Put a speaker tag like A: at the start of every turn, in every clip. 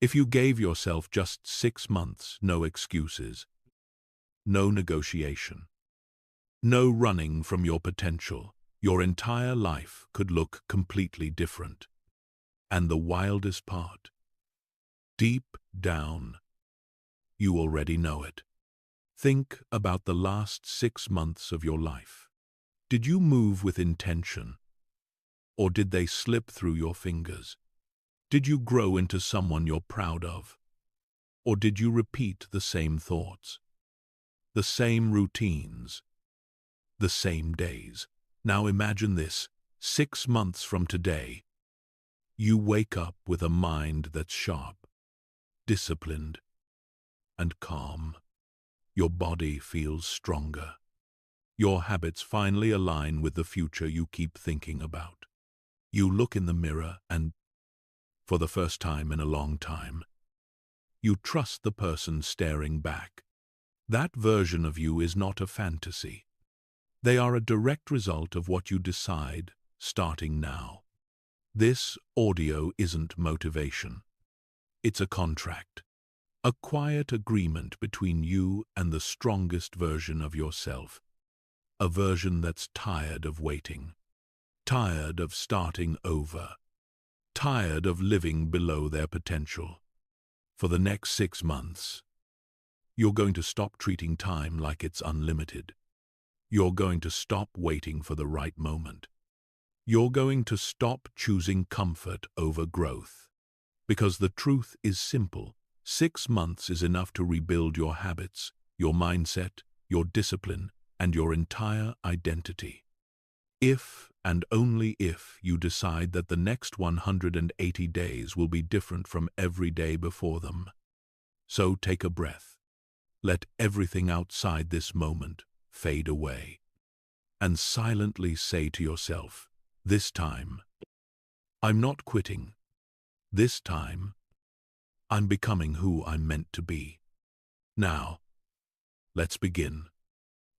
A: If you gave yourself just 6 months, no excuses, no negotiation, no running from your potential, your entire life could look completely different. And the wildest part, deep down, you already know it. Think about the last 6 months of your life. Did you move with intention, or did they slip through your fingers? Did you grow into someone you're proud of, or did you repeat the same thoughts, the same routines, the same days? Now imagine this, 6 months from today, you wake up with a mind that's sharp, disciplined, and calm. Your body feels stronger. Your habits finally align with the future you keep thinking about. You look in the mirror and, for the first time in a long time, you trust the person staring back. That version of you is not a fantasy. They are a direct result of what you decide starting now. This audio isn't motivation. It's a contract, a quiet agreement between you and the strongest version of yourself, a version that's tired of waiting, tired of starting over, tired of living below their potential. For the next 6 months, you're going to stop treating time like it's unlimited. You're going to stop waiting for the right moment. You're going to stop choosing comfort over growth. Because the truth is simple. 6 months is enough to rebuild your habits, your mindset, your discipline, and your entire identity. If and only if you decide that the next 180 days will be different from every day before them. So take a breath. Let everything outside this moment fade away. And silently say to yourself, this time, I'm not quitting. This time, I'm becoming who I'm meant to be. Now, let's begin.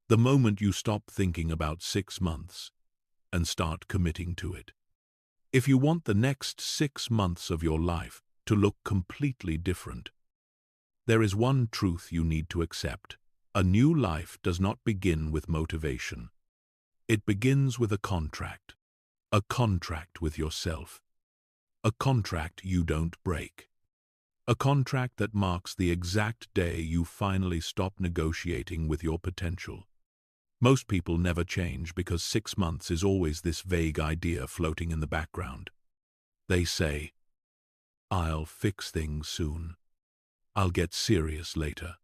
A: The moment you stop thinking about 6 months and start committing to it. If you want the next 6 months of your life to look completely different, there is one truth you need to accept. A new life does not begin with motivation. It begins with a contract with yourself, a contract you don't break, a contract that marks the exact day you finally stop negotiating with your potential. Most people never change because 6 months is always this vague idea floating in the background. They say, I'll fix things soon. I'll get serious later.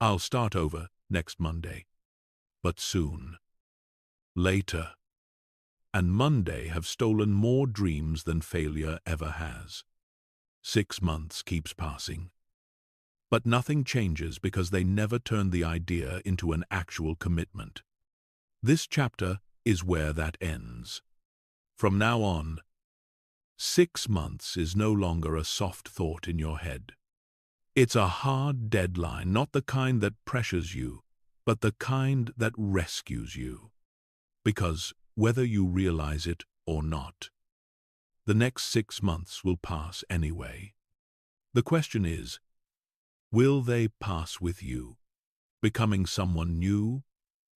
A: I'll start over next Monday. But soon, later, and Monday have stolen more dreams than failure ever has. 6 months keeps passing. But nothing changes because they never turn the idea into an actual commitment. This chapter is where that ends. From now on, 6 months is no longer a soft thought in your head. It's a hard deadline, not the kind that pressures you, but the kind that rescues you. Because whether you realize it or not, the next 6 months will pass anyway. The question is, will they pass with you, becoming someone new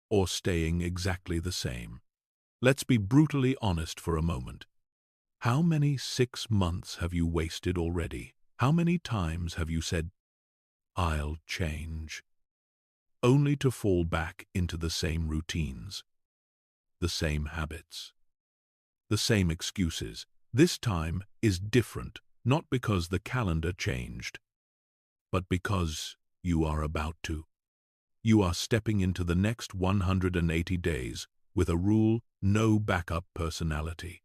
A: or staying exactly the same? Let's be brutally honest for a moment. How many 6 months have you wasted already? How many times have you said, I'll change, only to fall back into the same routines, the same habits, the same excuses? This time is different, not because the calendar changed, but because you are about to. You are stepping into the next 180 days with a rule, no backup personality.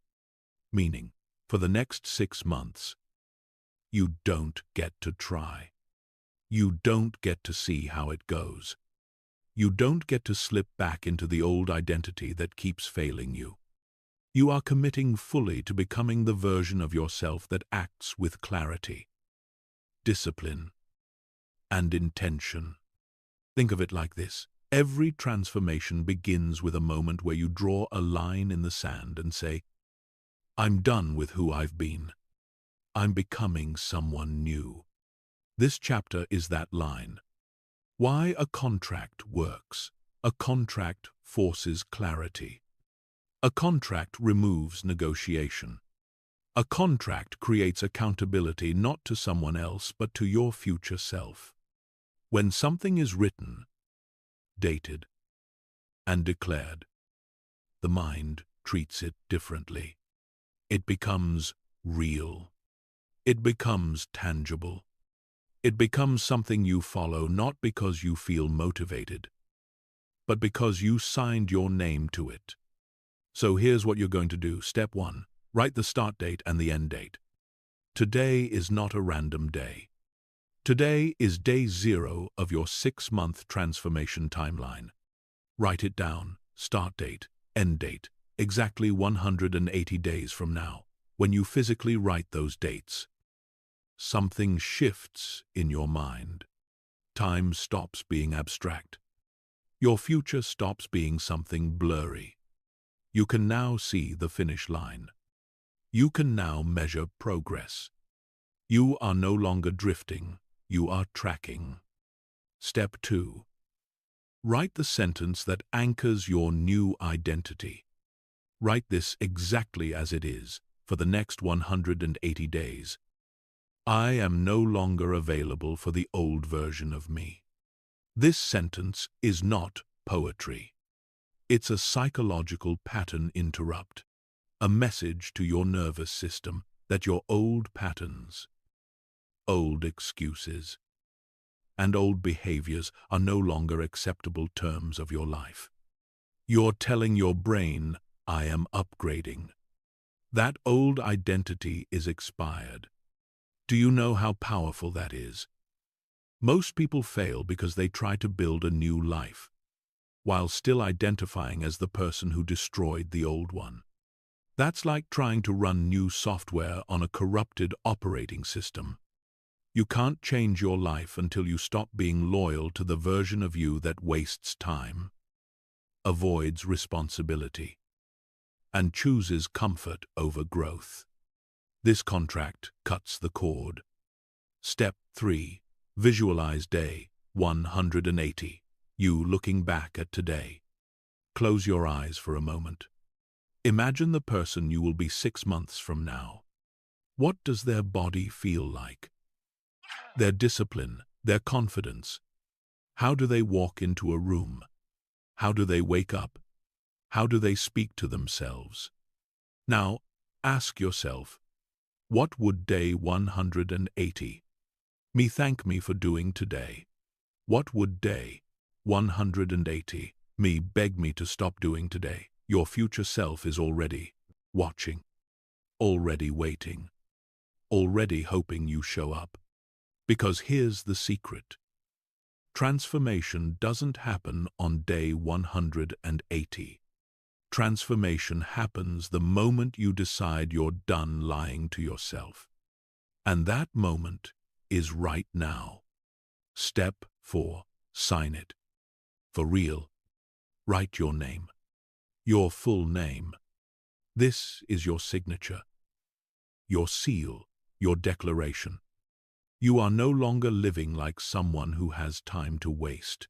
A: Meaning, for the next 6 months, you don't get to try. You don't get to see how it goes. You don't get to slip back into the old identity that keeps failing you. You are committing fully to becoming the version of yourself that acts with clarity, discipline, and intention. Think of it like this. Every transformation begins with a moment where you draw a line in the sand and say, I'm done with who I've been. I'm becoming someone new. This chapter is that line. Why a contract works. A contract forces clarity. A contract removes negotiation. A contract creates accountability not to someone else but to your future self. When something is written, dated, and declared, the mind treats it differently. It becomes real. It becomes tangible. It becomes something you follow not because you feel motivated, but because you signed your name to it. So here's what you're going to do. Step 1. Write the start date and the end date. Today is not a random day. Today is day 0 of your 6-month transformation timeline. Write it down. Start date, end date, exactly 180 days from now. When you physically write those dates, something shifts in your mind. Time stops being abstract. Your future stops being something blurry. You can now see the finish line. You can now measure progress. You are no longer drifting, you are tracking. Step 2. Write the sentence that anchors your new identity. Write this exactly as it is for the next 180 days. I am no longer available for the old version of me. This sentence is not poetry. It's a psychological pattern interrupt, a message to your nervous system that your old patterns, old excuses, and old behaviors are no longer acceptable terms of your life. You're telling your brain, I am upgrading. That old identity is expired. Do you know how powerful that is? Most people fail because they try to build a new life, while still identifying as the person who destroyed the old one. That's like trying to run new software on a corrupted operating system. You can't change your life until you stop being loyal to the version of you that wastes time, avoids responsibility, and chooses comfort over growth. This contract cuts the cord. Step 3. Visualize day 180. You looking back at today. Close your eyes for a moment. Imagine the person you will be 6 months from now. What does their body feel like? Their discipline, their confidence. How do they walk into a room? How do they wake up? How do they speak to themselves? Now, ask yourself, what would day 180 me thank me for doing today? What would day 180 me beg me to stop doing today? Your future self is already watching, already waiting, already hoping you show up. Because here's the secret. Transformation doesn't happen on day 180. Transformation happens the moment you decide you're done lying to yourself. And that moment is right now. Step 4. Sign it. For real. Write your name. Your full name. This is your signature. Your seal. Your declaration. You are no longer living like someone who has time to waste.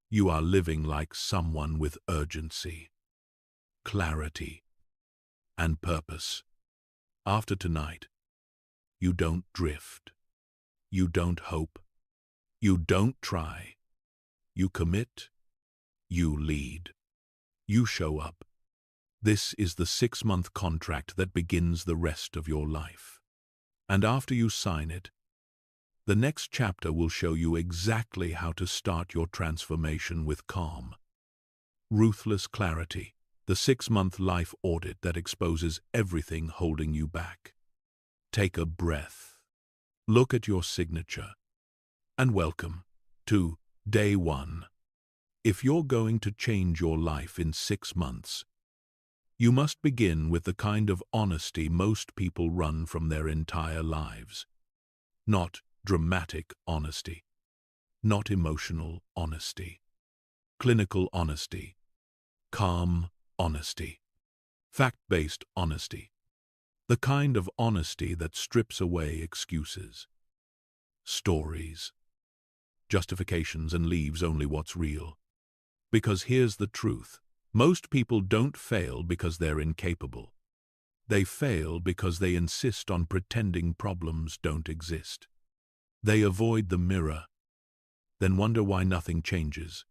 A: You are living like someone with urgency, clarity, and purpose. After tonight, you don't drift. You don't hope. You don't try. You commit. You lead. You show up. This is the 6-month contract that begins the rest of your life. And after you sign it, the next chapter will show you exactly how to start your transformation with calm, ruthless clarity, the 6-month life audit that exposes everything holding you back. Take a breath, look at your signature, and welcome to day 1. If you're going to change your life in 6 months, you must begin with the kind of honesty most people run from their entire lives. Not dramatic honesty, not emotional honesty, clinical honesty, calm honesty, fact-based honesty. The kind of honesty that strips away excuses, stories, justifications, and leaves only what's real. Because here's the truth. Most people don't fail because they're incapable. They fail because they insist on pretending problems don't exist. They avoid the mirror, then wonder why nothing changes.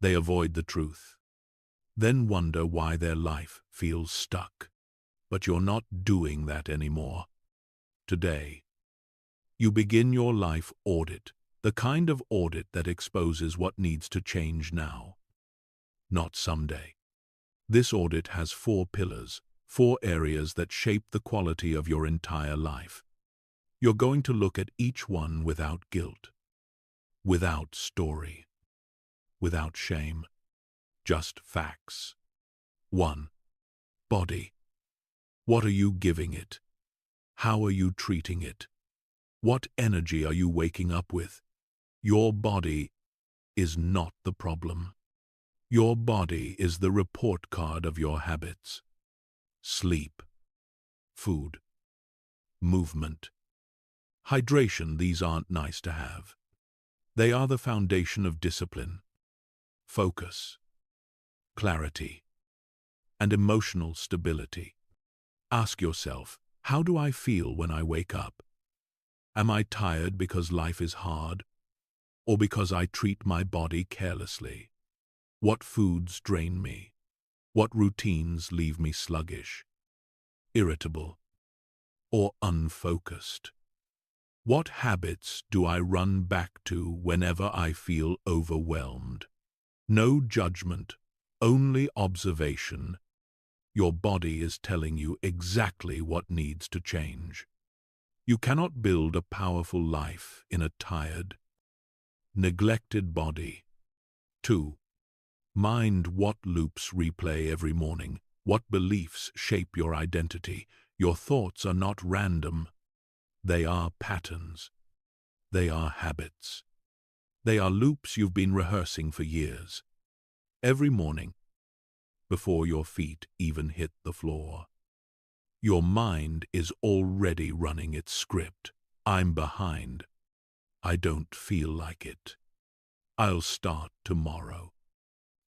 A: They avoid the truth, then wonder why their life feels stuck. But you're not doing that anymore. Today, you begin your life audit, the kind of audit that exposes what needs to change now, not someday. This audit has 4 pillars, 4 areas that shape the quality of your entire life. You're going to look at each one without guilt, without story, without shame, just facts. 1. Body. What are you giving it? How are you treating it? What energy are you waking up with? Your body is not the problem. Your body is the report card of your habits. Sleep, food, movement, hydration, these aren't nice to have. They are the foundation of discipline, focus, clarity, and emotional stability. Ask yourself, how do I feel when I wake up? Am I tired because life is hard, or because I treat my body carelessly? What foods drain me? What routines leave me sluggish, irritable, or unfocused? What habits do I run back to whenever I feel overwhelmed? No judgment, only observation. Your body is telling you exactly what needs to change. You cannot build a powerful life in a tired, neglected body. 2. Mind. What loops replay every morning? What beliefs shape your identity? Your thoughts are not random. They are patterns. They are habits. They are loops you've been rehearsing for years. Every morning, before your feet even hit the floor, your mind is already running its script. I'm behind. I don't feel like it. I'll start tomorrow.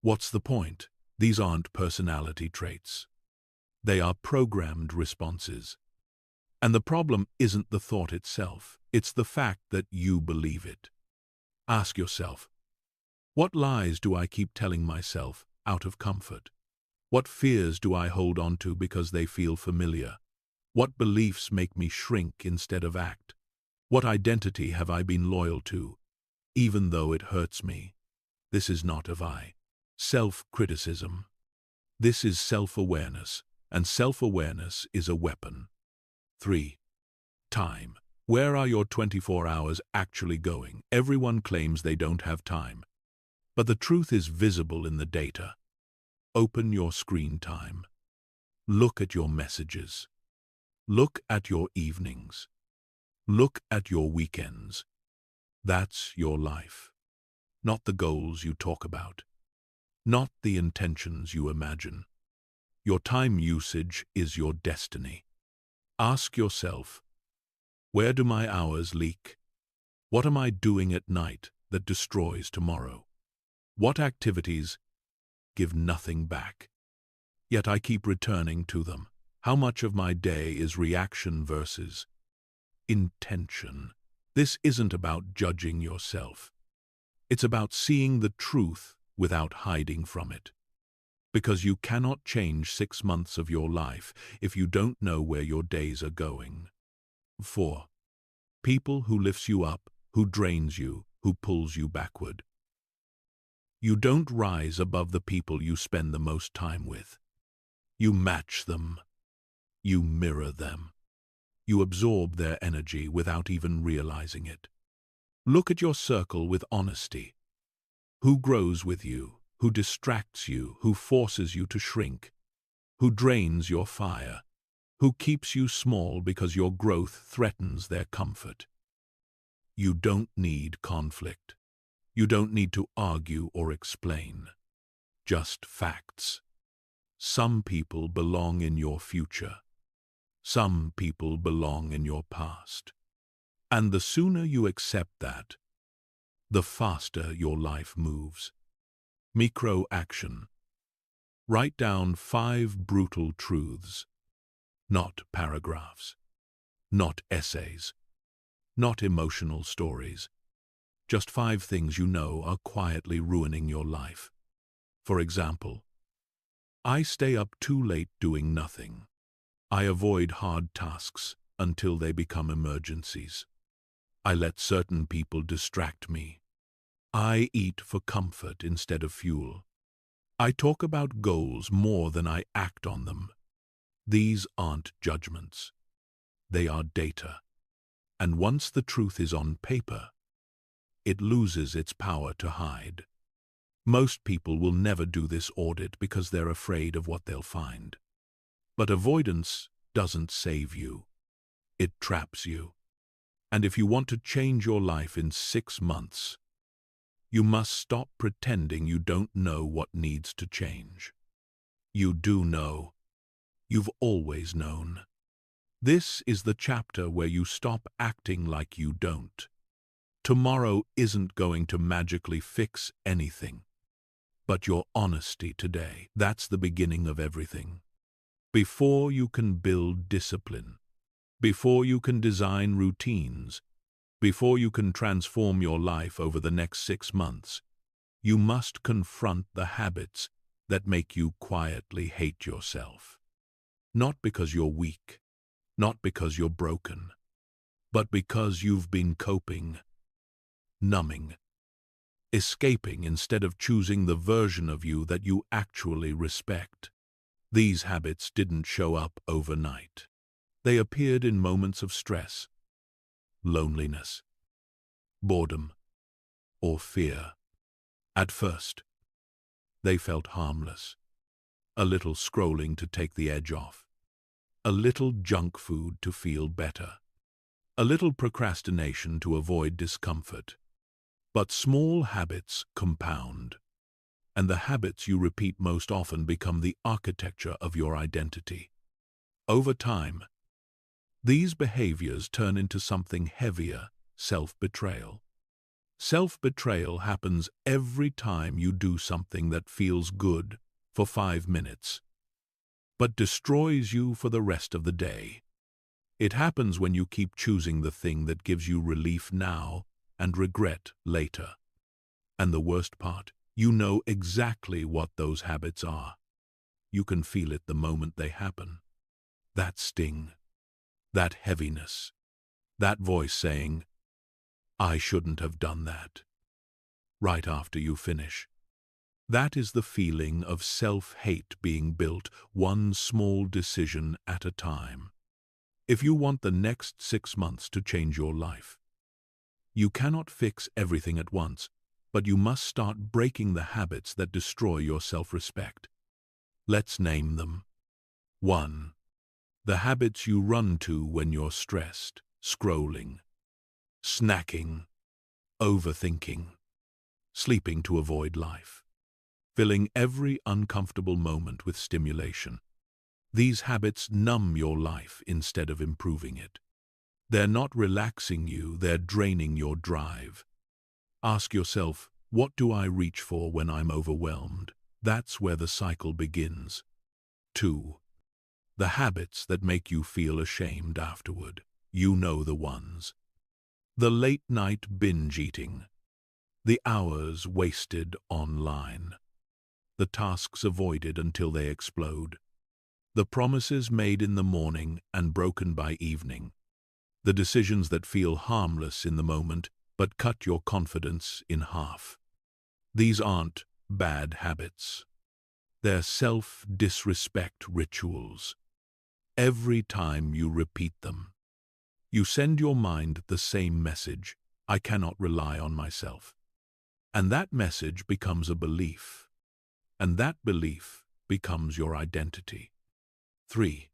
A: What's the point? These aren't personality traits. They are programmed responses. And the problem isn't the thought itself. It's the fact that you believe it. Ask yourself, what lies do I keep telling myself out of comfort? What fears do I hold on to because they feel familiar? What beliefs make me shrink instead of act? What identity have I been loyal to, even though it hurts me? This is not of I. Self-criticism. This is self-awareness, and self-awareness is a weapon. 3. Time. Where are your 24 hours actually going? Everyone claims they don't have time. But the truth is visible in the data. Open your screen time. Look at your messages. Look at your evenings. Look at your weekends. That's your life. Not the goals you talk about. Not the intentions you imagine. Your time usage is your destiny. Ask yourself, where do my hours leak? What am I doing at night that destroys tomorrow? What activities give nothing back? Yet I keep returning to them. How much of my day is reaction versus intention? This isn't about judging yourself. It's about seeing the truth without hiding from it. Because you cannot change 6 months of your life if you don't know where your days are going. 4. People who lifts you up, who drains you, who pulls you backward. You don't rise above the people you spend the most time with. You match them. You mirror them. You absorb their energy without even realizing it. Look at your circle with honesty. Who grows with you? Who distracts you? Who forces you to shrink? Who drains your fire? Who keeps you small because your growth threatens their comfort? You don't need conflict. You don't need to argue or explain. Just facts. Some people belong in your future. Some people belong in your past. And the sooner you accept that, the faster your life moves. Micro-action. Write down 5 brutal truths, not paragraphs, not essays, not emotional stories. Just 5 things you know are quietly ruining your life. For example, I stay up too late doing nothing. I avoid hard tasks until they become emergencies. I let certain people distract me. I eat for comfort instead of fuel. I talk about goals more than I act on them. These aren't judgments. They are data. And once the truth is on paper, it loses its power to hide. Most people will never do this audit because they're afraid of what they'll find. But avoidance doesn't save you. It traps you. And if you want to change your life in 6 months, you must stop pretending you don't know what needs to change. You do know. You've always known. This is the chapter where you stop acting like you don't. Tomorrow isn't going to magically fix anything. But your honesty today, that's the beginning of everything. Before you can build discipline, before you can design routines, before you can transform your life over the next 6 months, you must confront the habits that make you quietly hate yourself. Not because you're weak, not because you're broken, but because you've been coping, numbing, escaping instead of choosing the version of you that you actually respect. These habits didn't show up overnight. They appeared in moments of stress, loneliness, boredom, or fear. At first, they felt harmless. A little scrolling to take the edge off. A little junk food to feel better. A little procrastination to avoid discomfort. But small habits compound, and the habits you repeat most often become the architecture of your identity. Over time, these behaviors turn into something heavier: self-betrayal. Self-betrayal happens every time you do something that feels good for 5 minutes, but destroys you for the rest of the day. It happens when you keep choosing the thing that gives you relief now and regret later. And the worst part, you know exactly what those habits are. You can feel it the moment they happen. That sting, that heaviness, that voice saying, "I shouldn't have done that," right after you finish. That is the feeling of self-hate being built one small decision at a time. If you want the next 6 months to change your life, you cannot fix everything at once, but you must start breaking the habits that destroy your self-respect. Let's name them. 1. The habits you run to when you're stressed: scrolling, snacking, overthinking, sleeping to avoid life, filling every uncomfortable moment with stimulation. These habits numb your life instead of improving it. They're not relaxing you, they're draining your drive. Ask yourself, what do I reach for when I'm overwhelmed? That's where the cycle begins. 2. The habits that make you feel ashamed afterward. You know the ones. The late-night binge eating. The hours wasted online. The tasks avoided until they explode. The promises made in the morning and broken by evening. The decisions that feel harmless in the moment but cut your confidence in half. These aren't bad habits. They're self-disrespect rituals. Every time you repeat them, you send your mind the same message: I cannot rely on myself. And that message becomes a belief. And that belief becomes your identity. 3.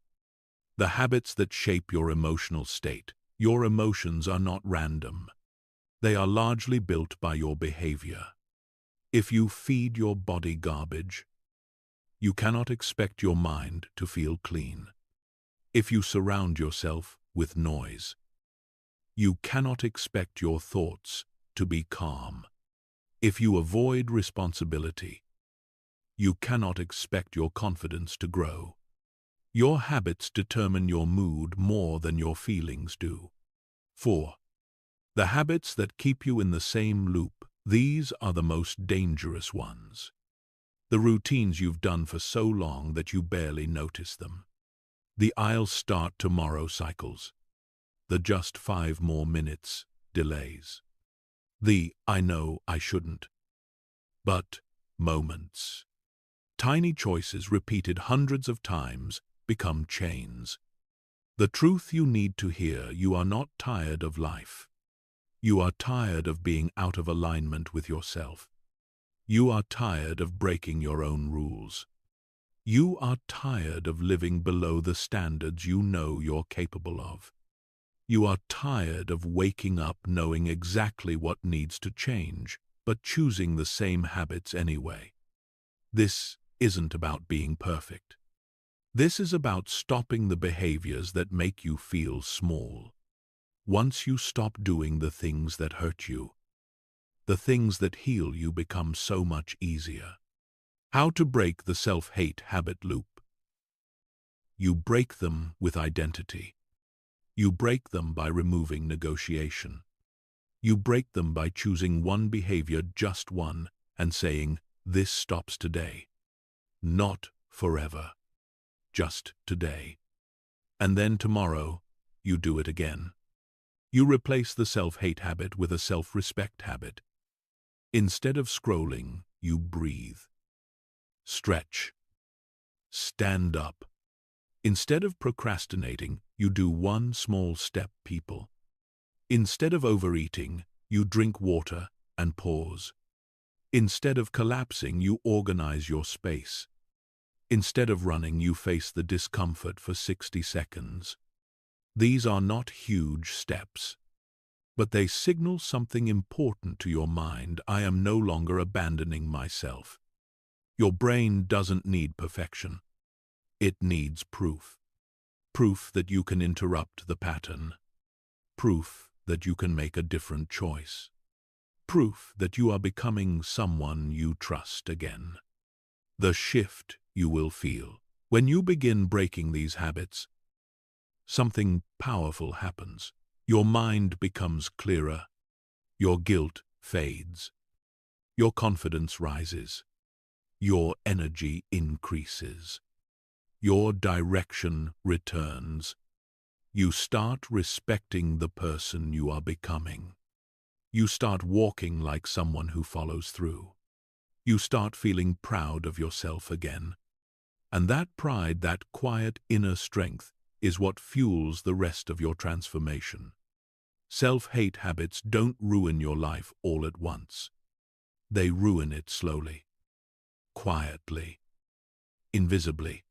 A: The habits that shape your emotional state. Your emotions are not random. They are largely built by your behavior. If you feed your body garbage, you cannot expect your mind to feel clean. If you surround yourself with noise, you cannot expect your thoughts to be calm. If you avoid responsibility, you cannot expect your confidence to grow. Your habits determine your mood more than your feelings do. 4. The habits that keep you in the same loop. These are the most dangerous ones. The routines you've done for so long that you barely notice them. The "I'll start tomorrow" cycles. The "just 5 more minutes" delays. The "I know I shouldn't, but" moments. Tiny choices repeated hundreds of times become chains. The truth you need to hear: you are not tired of life. You are tired of being out of alignment with yourself. You are tired of breaking your own rules. You are tired of living below the standards you know you're capable of. You are tired of waking up knowing exactly what needs to change, but choosing the same habits anyway. This isn't about being perfect. This is about stopping the behaviors that make you feel small. Once you stop doing the things that hurt you, the things that heal you become so much easier. How to break the self-hate habit loop. You break them with identity. You break them by removing negotiation. You break them by choosing one behavior, just one, and saying, "This stops today." Not forever. Just today. And then tomorrow, you do it again. You replace the self-hate habit with a self-respect habit. Instead of scrolling, you breathe. Stretch. Stand up. Instead of procrastinating, you do one small step, people. Instead of overeating, you drink water and pause. Instead of collapsing, you organize your space. Instead of running, you face the discomfort for 60 seconds. These are not huge steps, but they signal something important to your mind. I am no longer abandoning myself. Your brain doesn't need perfection. It needs proof. Proof that you can interrupt the pattern. Proof that you can make a different choice. Proof that you are becoming someone you trust again. The shift you will feel when you begin breaking these habits. Something powerful happens. Your mind becomes clearer. Your guilt fades. Your confidence rises. Your energy increases. Your direction returns. You start respecting the person you are becoming. You start walking like someone who follows through. You start feeling proud of yourself again. And that pride, that quiet inner strength, is what fuels the rest of your transformation. Self-hate habits don't ruin your life all at once. They ruin it slowly, quietly, invisibly.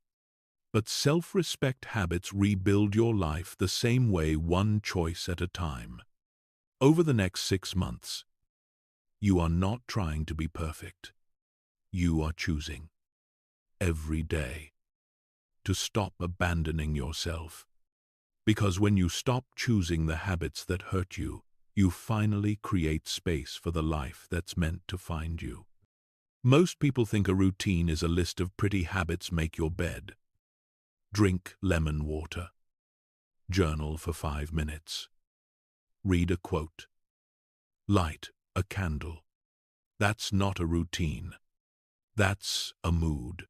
A: But self-respect habits rebuild your life the same way, one choice at a time. Over the next 6 months, you are not trying to be perfect. You are choosing every day to stop abandoning yourself. Because when you stop choosing the habits that hurt you, you finally create space for the life that's meant to find you. Most people think a routine is a list of pretty habits. Make your bed. Drink lemon water. Journal for 5 minutes. Read a quote. Light a candle. That's not a routine. That's a mood.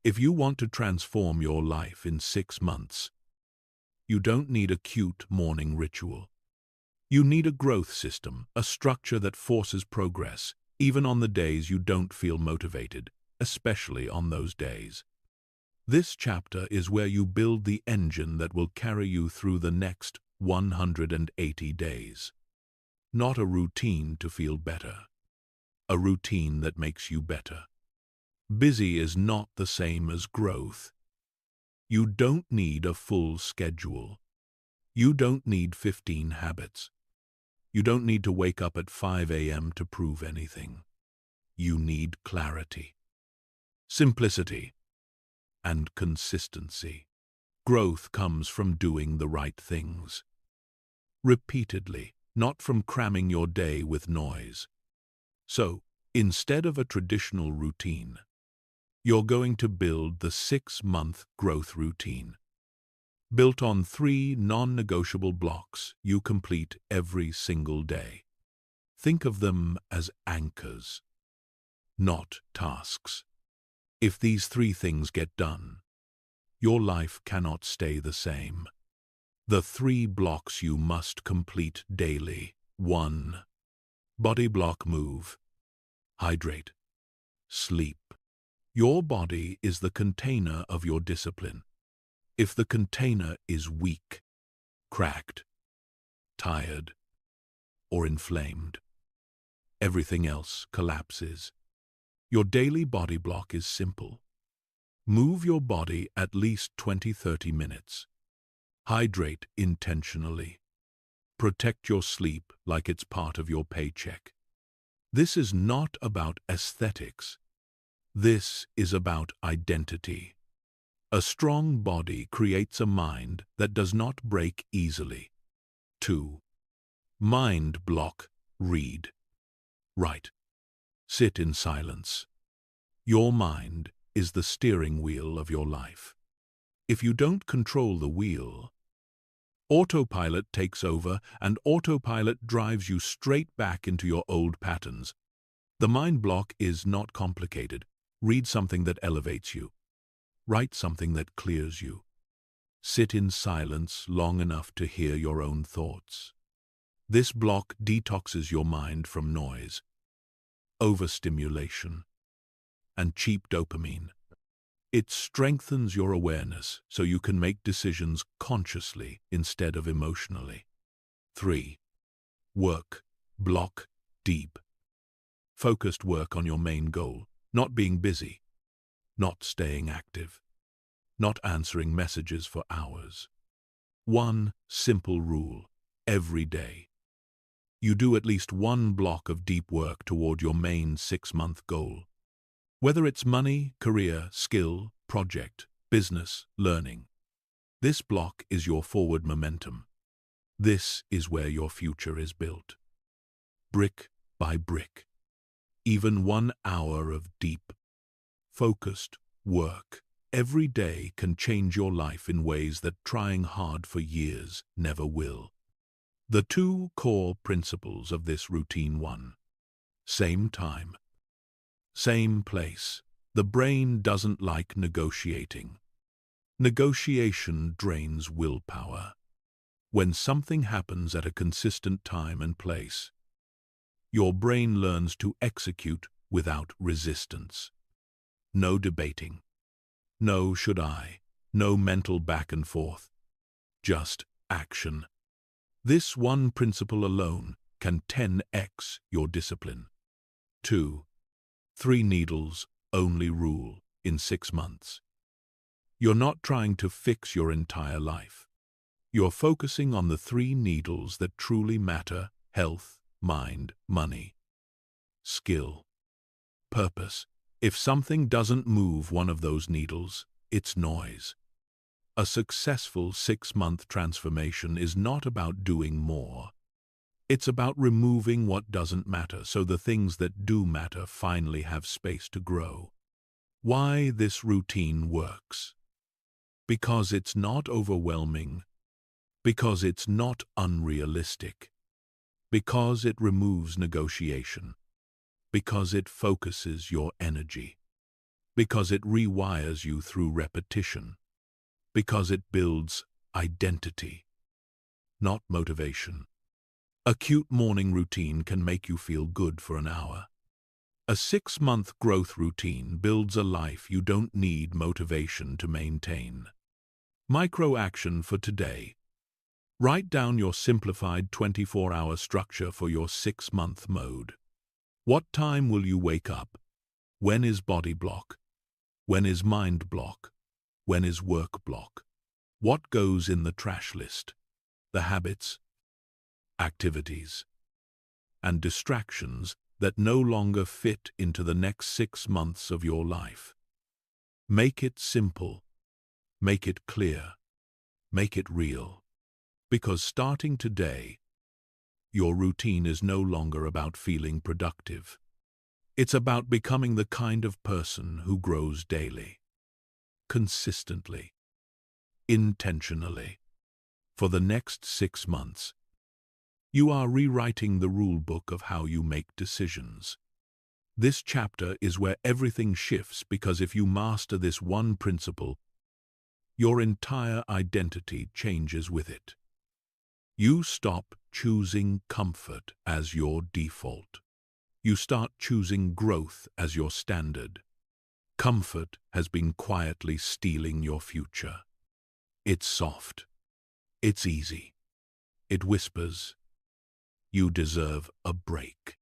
A: If you want to transform your life in 6 months, you don't need a cute morning ritual. You need a growth system, a structure that forces progress, even on the days you don't feel motivated, especially on those days. This chapter is where you build the engine that will carry you through the next 180 days. Not a routine to feel better. A routine that makes you better. Busy is not the same as growth. You don't need a full schedule. You don't need 15 habits. You don't need to wake up at 5 a.m. to prove anything. You need clarity, simplicity, and consistency. Growth comes from doing the right things. Repeatedly, not from cramming your day with noise. So, instead of a traditional routine, you're going to build the 6-month growth routine, built on 3 non-negotiable blocks you complete every single day. Think of them as anchors, not tasks. If these 3 things get done, your life cannot stay the same. The 3 blocks you must complete daily. 1. Body block: move, hydrate, sleep. Your body is the container of your discipline. If the container is weak, cracked, tired, or inflamed, everything else collapses. Your daily body block is simple. Move your body at least 20-30 minutes. Hydrate intentionally. Protect your sleep like it's part of your paycheck. This is not about aesthetics. This is about identity. A strong body creates a mind that does not break easily. 2. Mind block: read, write, sit in silence. Your mind is the steering wheel of your life. If you don't control the wheel, autopilot takes over, and autopilot drives you straight back into your old patterns. The mind block is not complicated. Read something that elevates you. Write something that clears you. Sit in silence long enough to hear your own thoughts. This block detoxes your mind from noise, overstimulation, and cheap dopamine. It strengthens your awareness so you can make decisions consciously instead of emotionally. 3. Work block: deep, focused work on your main goal, not being busy, not staying active, not answering messages for hours. 1 simple rule: every day, you do at least 1 block of deep work toward your main 6-month goal. Whether it's money, career, skill, project, business, learning, this block is your forward momentum. This is where your future is built. Brick by brick. Even 1 hour of deep, focused work every day can change your life in ways that trying hard for years never will. The 2 core principles of this routine: 1. Same time, same place. The brain doesn't like negotiating. Negotiation drains willpower. When something happens at a consistent time and place, your brain learns to execute without resistance. No debating. No should I. No mental back and forth. Just action. This 1 principle alone can 10x your discipline. 2. 3 needles only rule in 6 months. You're not trying to fix your entire life. You're focusing on the 3 needles that truly matter: health, mind, money, skill, purpose. If something doesn't move one of those needles, it's noise. A successful 6-month transformation is not about doing more. It's about removing what doesn't matter so the things that do matter finally have space to grow. Why this routine works? Because it's not overwhelming. Because it's not unrealistic. Because it removes negotiation. Because it focuses your energy. Because it rewires you through repetition. Because it builds identity, not motivation. A cute morning routine can make you feel good for an hour. A 6-month growth routine builds a life you don't need motivation to maintain. Micro action for today. Write down your simplified 24-hour structure for your 6-month mode. What time will you wake up? When is body block? When is mind block? When is work block? What goes in the trash list? The habits, activities, and distractions that no longer fit into the next 6 months of your life. Make it simple. Make it clear. Make it real. Because starting today, your routine is no longer about feeling productive. It's about becoming the kind of person who grows daily, consistently, intentionally. For the next 6 months, you are rewriting the rule book of how you make decisions. This chapter is where everything shifts, because if you master this one principle, your entire identity changes with it. You stop choosing comfort as your default. You start choosing growth as your standard. Comfort has been quietly stealing your future. It's soft. It's easy. It whispers, "You deserve a break,"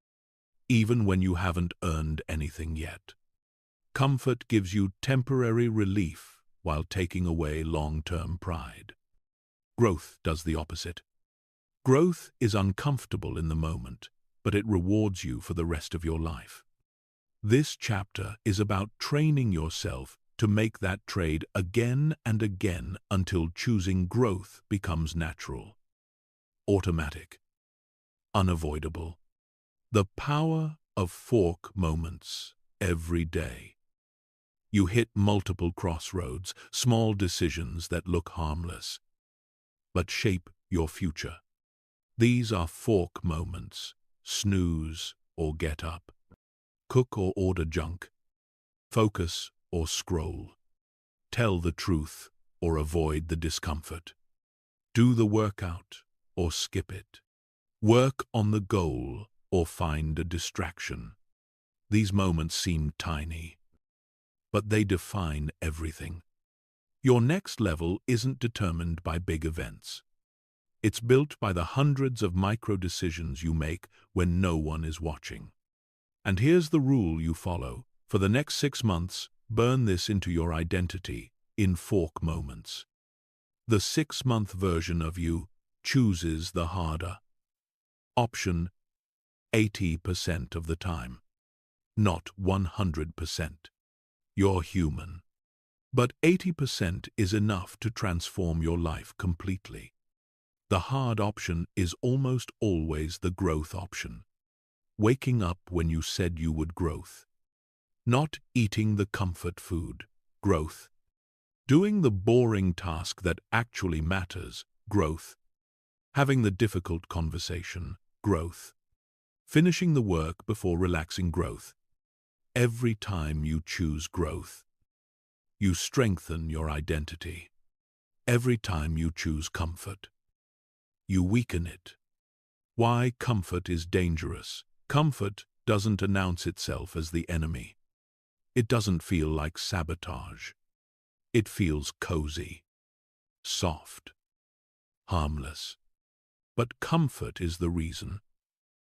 A: even when you haven't earned anything yet. Comfort gives you temporary relief while taking away long-term pride. Growth does the opposite. Growth is uncomfortable in the moment, but it rewards you for the rest of your life. This chapter is about training yourself to make that trade again and again until choosing growth becomes natural, automatic, unavoidable. The power of fork moments every day. You hit multiple crossroads, small decisions that look harmless, but shape your future. These are fork moments: snooze or get up, cook or order junk, focus or scroll, tell the truth or avoid the discomfort, do the workout or skip it, work on the goal or find a distraction. These moments seem tiny, but they define everything. Your next level isn't determined by big events. It's built by the hundreds of micro-decisions you make when no one is watching. And here's the rule you follow. For the next 6 months, burn this into your identity in fork moments. The 6-month version of you chooses the harder option 80% of the time, not 100%. You're human. But 80% is enough to transform your life completely. The hard option is almost always the growth option. Waking up when you said you would, growth. Not eating the comfort food, growth. Doing the boring task that actually matters, growth. Having the difficult conversation, growth. Finishing the work before relaxing, growth. Every time you choose growth, you strengthen your identity. Every time you choose comfort, you weaken it. Why comfort is dangerous? Comfort doesn't announce itself as the enemy. It doesn't feel like sabotage. It feels cozy, soft, harmless. But comfort is the reason.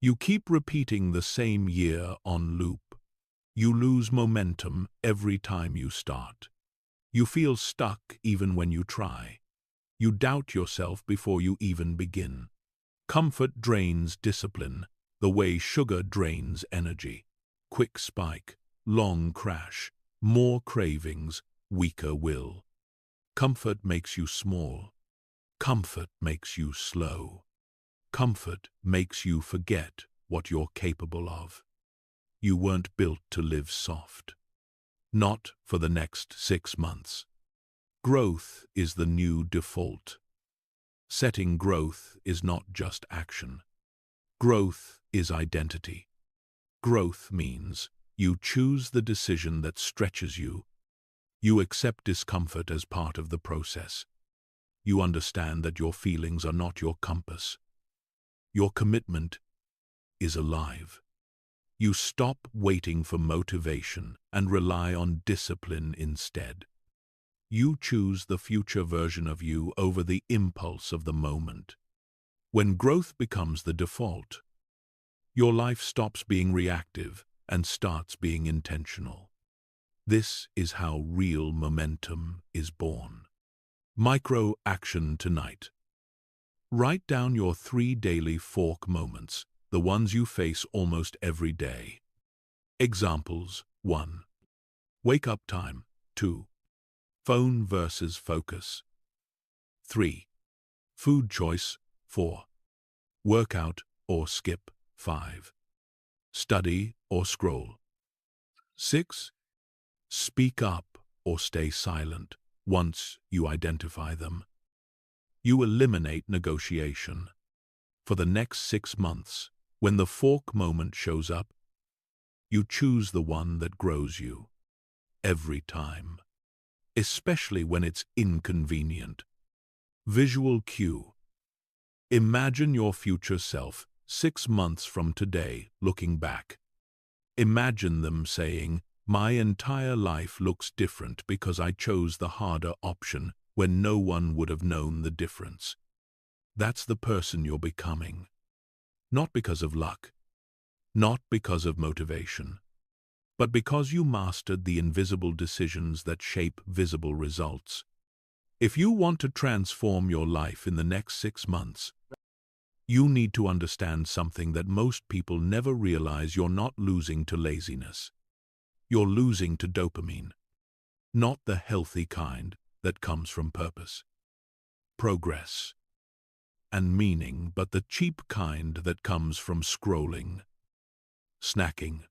A: You keep repeating the same year on loop. You lose momentum every time you start. You feel stuck even when you try. You doubt yourself before you even begin. Comfort drains discipline the way sugar drains energy. Quick spike, long crash, more cravings, weaker will. Comfort makes you small. Comfort makes you slow. Comfort makes you forget what you're capable of. You weren't built to live soft. Not for the next 6 months. Growth is the new default. Setting growth is not just action. Growth is identity. Growth means you choose the decision that stretches you. You accept discomfort as part of the process. You understand that your feelings are not your compass. Your commitment is alive. You stop waiting for motivation and rely on discipline instead. You choose the future version of you over the impulse of the moment. When growth becomes the default, your life stops being reactive and starts being intentional. This is how real momentum is born. Micro action tonight. Write down your 3 daily fork moments, the ones you face almost every day. Examples: 1. Wake up time. 2. Phone versus focus. 3. Food choice. 4. Workout or skip. 5. Study or scroll. 6. Speak up or stay silent. Once you identify them, you eliminate negotiation. For the next 6 months, when the fork moment shows up, you choose the one that grows you. Every time. Especially when it's inconvenient. Visual cue. Imagine your future self 6 months from today looking back. Imagine them saying, "My entire life looks different because I chose the harder option when no one would have known the difference." That's the person you're becoming. Not because of luck, not because of motivation, but because you mastered the invisible decisions that shape visible results. If you want to transform your life in the next 6 months, you need to understand something that most people never realize. You're not losing to laziness. You're losing to dopamine. Not the healthy kind that comes from purpose, progress, and meaning, but the cheap kind that comes from scrolling, snacking,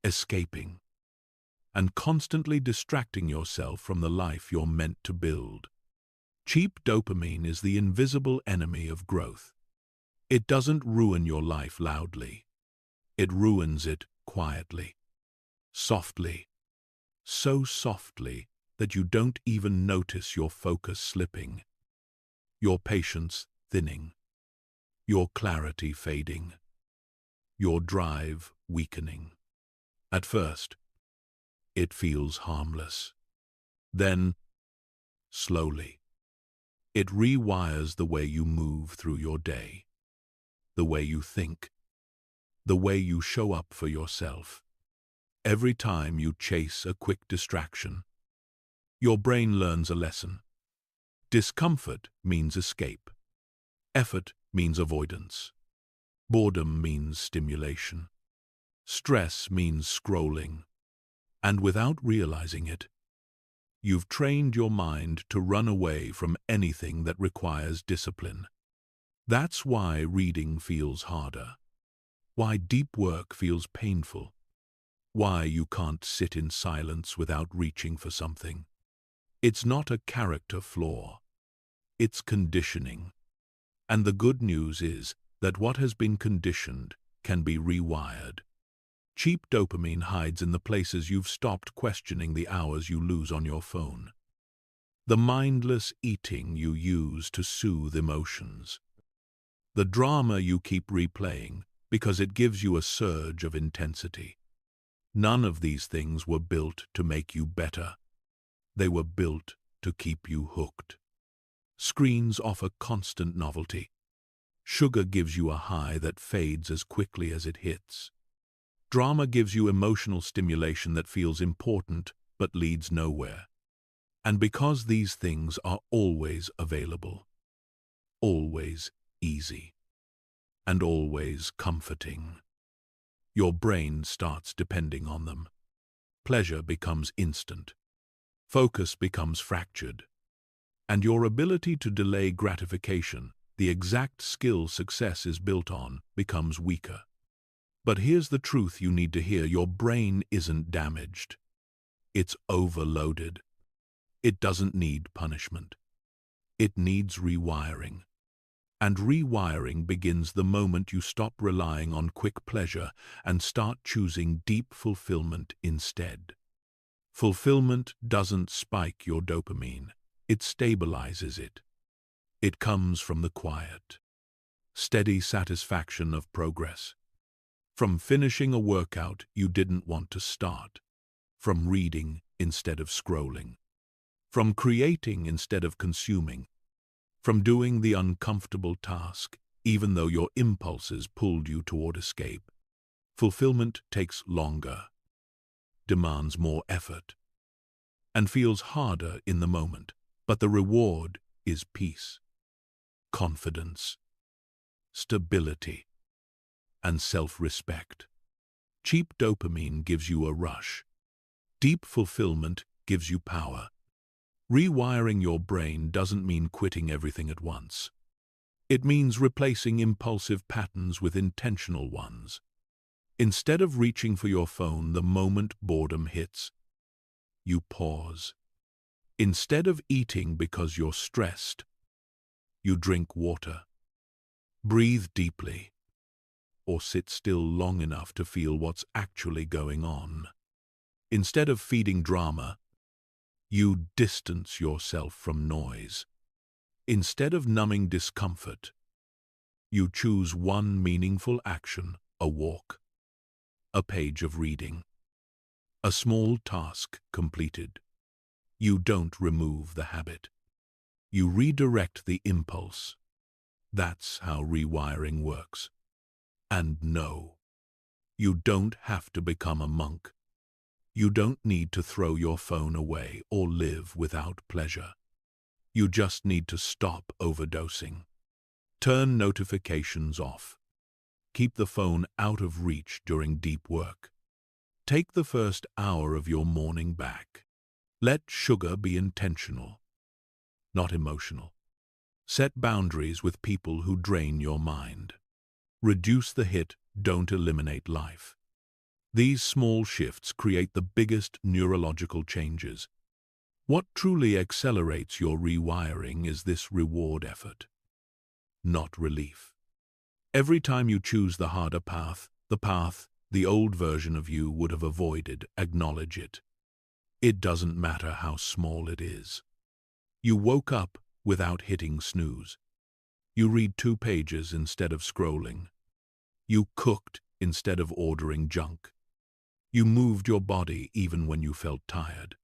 A: escaping, and constantly distracting yourself from the life you're meant to build. Cheap dopamine is the invisible enemy of growth. It doesn't ruin your life loudly. It ruins it quietly, softly, so softly that you don't even notice your focus slipping, your patience thinning, your clarity fading, your drive weakening. At first, it feels harmless. Then, slowly, it rewires the way you move through your day, the way you think, the way you show up for yourself. Every time you chase a quick distraction, your brain learns a lesson. Discomfort means escape. Effort means avoidance. Boredom means stimulation. Stress means scrolling. And without realizing it, you've trained your mind to run away from anything that requires discipline. That's why reading feels harder. Why deep work feels painful. Why you can't sit in silence without reaching for something. It's not a character flaw. It's conditioning. And the good news is that what has been conditioned can be rewired. Cheap dopamine hides in the places you've stopped questioning the hours you lose on your phone. The mindless eating you use to soothe emotions. The drama you keep replaying because it gives you a surge of intensity. None of these things were built to make you better. They were built to keep you hooked. Screens offer constant novelty. Sugar gives you a high that fades as quickly as it hits. Drama gives you emotional stimulation that feels important but leads nowhere. And because these things are always available, always easy, and always comforting, your brain starts depending on them. Pleasure becomes instant. Focus becomes fractured. And your ability to delay gratification, the exact skill success is built on, becomes weaker. But here's the truth you need to hear. Your brain isn't damaged. It's overloaded. It doesn't need punishment. It needs rewiring. And rewiring begins the moment you stop relying on quick pleasure and start choosing deep fulfillment instead. Fulfillment doesn't spike your dopamine. It stabilizes it. It comes from the quiet, steady satisfaction of progress. From finishing a workout you didn't want to start. From reading instead of scrolling. From creating instead of consuming. From doing the uncomfortable task, even though your impulses pulled you toward escape. Fulfillment takes longer, demands more effort, and feels harder in the moment. But the reward is peace, confidence, stability, and self-respect. Cheap dopamine gives you a rush. Deep fulfillment gives you power. Rewiring your brain doesn't mean quitting everything at once. It means replacing impulsive patterns with intentional ones. Instead of reaching for your phone the moment boredom hits, you pause. Instead of eating because you're stressed, you drink water. Breathe deeply, or sit still long enough to feel what's actually going on. Instead of feeding drama, you distance yourself from noise. Instead of numbing discomfort, you choose one meaningful action: a walk, a page of reading, a small task completed. You don't remove the habit. You redirect the impulse. That's how rewiring works. And no, you don't have to become a monk. You don't need to throw your phone away or live without pleasure. You just need to stop overdosing. Turn notifications off. Keep the phone out of reach during deep work. Take the first hour of your morning back. Let sugar be intentional, not emotional. Set boundaries with people who drain your mind. Reduce the hit, don't eliminate life. These small shifts create the biggest neurological changes. What truly accelerates your rewiring is this reward effort, not relief. Every time you choose the harder path, the old version of you would have avoided, acknowledge it. It doesn't matter how small it is. You woke up without hitting snooze. You read 2 pages instead of scrolling. You cooked instead of ordering junk. You moved your body even when you felt tired.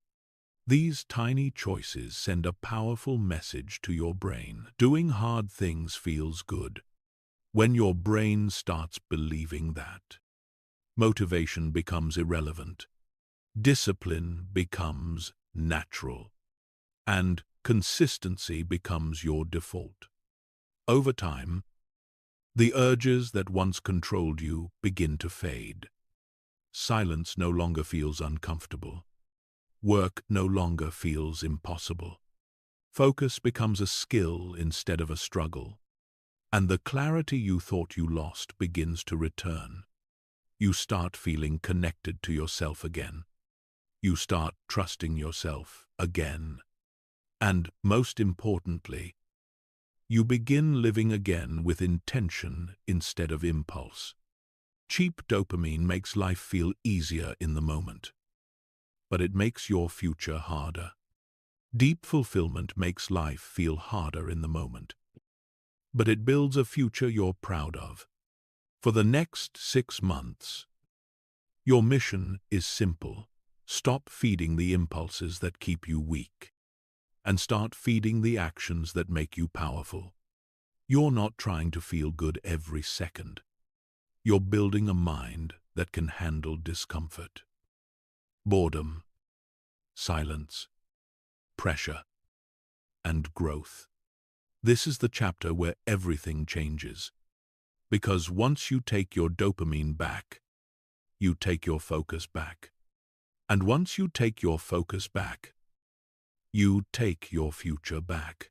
A: These tiny choices send a powerful message to your brain. Doing hard things feels good. When your brain starts believing that, motivation becomes irrelevant. Discipline becomes natural. And consistency becomes your default. Over time, the urges that once controlled you begin to fade. Silence no longer feels uncomfortable. Work no longer feels impossible. Focus becomes a skill instead of a struggle. And the clarity you thought you lost begins to return. You start feeling connected to yourself again. You start trusting yourself again. And, most importantly, you begin living again with intention instead of impulse. Cheap dopamine makes life feel easier in the moment, but it makes your future harder. Deep fulfillment makes life feel harder in the moment, but it builds a future you're proud of. For the next 6 months, your mission is simple. Stop feeding the impulses that keep you weak, and start feeding the actions that make you powerful. You're not trying to feel good every second. You're building a mind that can handle discomfort, boredom, silence, pressure, and growth. This is the chapter where everything changes. Because once you take your dopamine back, you take your focus back. And once you take your focus back, you take your future back.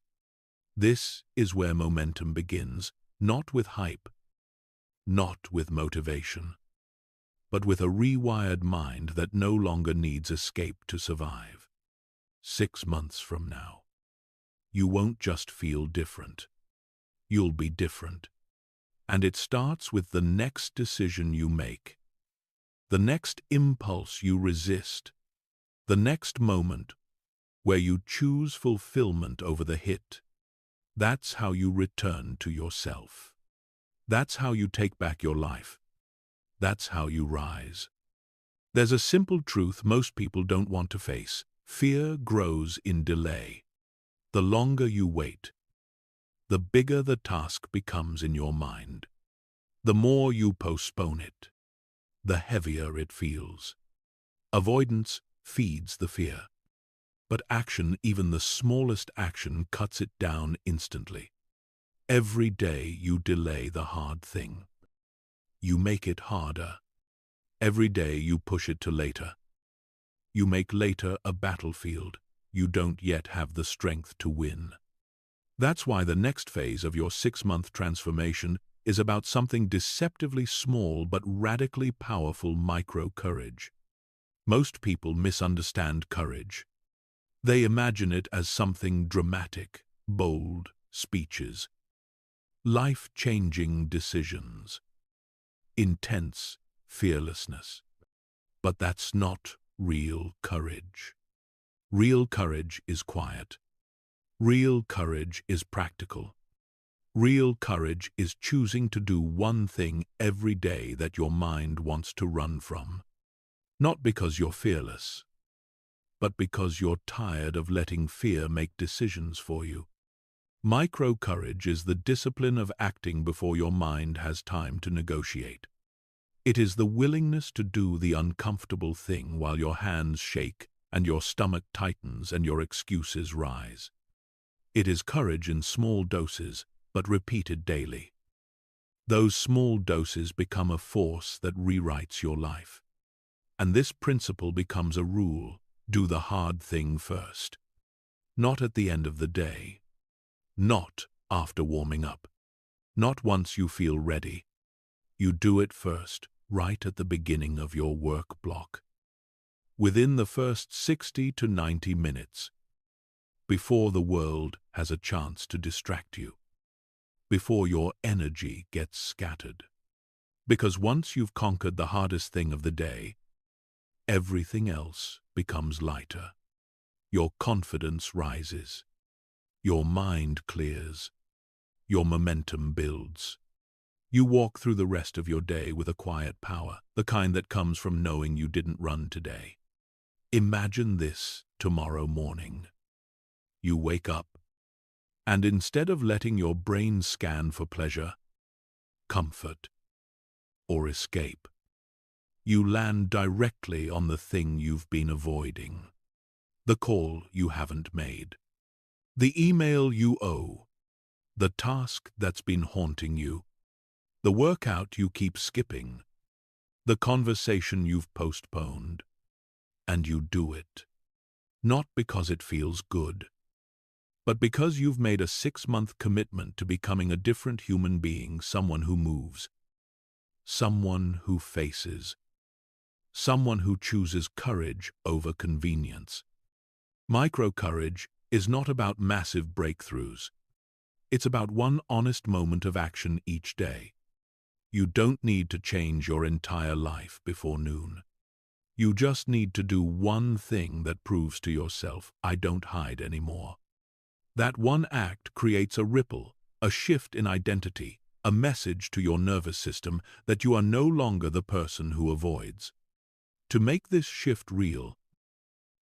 A: This is where momentum begins, not with hype, not with motivation, but with a rewired mind that no longer needs escape to survive. 6 months from now, you won't just feel different. You'll be different. And it starts with the next decision you make, the next impulse you resist, the next moment where you choose fulfillment over the hit. That's how you return to yourself. That's how you take back your life. That's how you rise. There's a simple truth most people don't want to face. Fear grows in delay. The longer you wait, the bigger the task becomes in your mind. The more you postpone it, the heavier it feels. Avoidance feeds the fear. But action, even the smallest action, cuts it down instantly. Every day you delay the hard thing. You make it harder. Every day you push it to later. You make later a battlefield. you don't yet have the strength to win. That's why the next phase of your 6-month transformation is about something deceptively small but radically powerful: micro-courage. Most people misunderstand courage. They imagine it as something dramatic, bold speeches, life-changing decisions, intense fearlessness. But that's not real courage. Real courage is quiet. Real courage is practical. Real courage is choosing to do one thing every day that your mind wants to run from. Not because you're fearless, but because you're tired of letting fear make decisions for you. Micro-courage is the discipline of acting before your mind has time to negotiate. It is the willingness to do the uncomfortable thing while your hands shake and your stomach tightens and your excuses rise. It is courage in small doses, but repeated daily. Those small doses become a force that rewrites your life. And this principle becomes a rule: do the hard thing first. Not at the end of the day. Not after warming up. Not once you feel ready. You do it first, right at the beginning of your work block. Within the first 60 to 90 minutes. Before the world has a chance to distract you. Before your energy gets scattered. Because once you've conquered the hardest thing of the day, everything else becomes lighter. Your confidence rises. Your mind clears. Your momentum builds. You walk through the rest of your day with a quiet power, the kind that comes from knowing you didn't run today. Imagine this tomorrow morning. You wake up, and instead of letting your brain scan for pleasure, comfort, or escape, you land directly on the thing you've been avoiding. The call you haven't made. The email you owe. The task that's been haunting you. The workout you keep skipping. The conversation you've postponed. And you do it. Not because it feels good, but because you've made a 6-month commitment to becoming a different human being, someone who moves, someone who faces, someone who chooses courage over convenience. Micro-courage is not about massive breakthroughs. It's about one honest moment of action each day. You don't need to change your entire life before noon. You just need to do one thing that proves to yourself, I don't hide anymore. That one act creates a ripple, a shift in identity, a message to your nervous system that you are no longer the person who avoids. To make this shift real,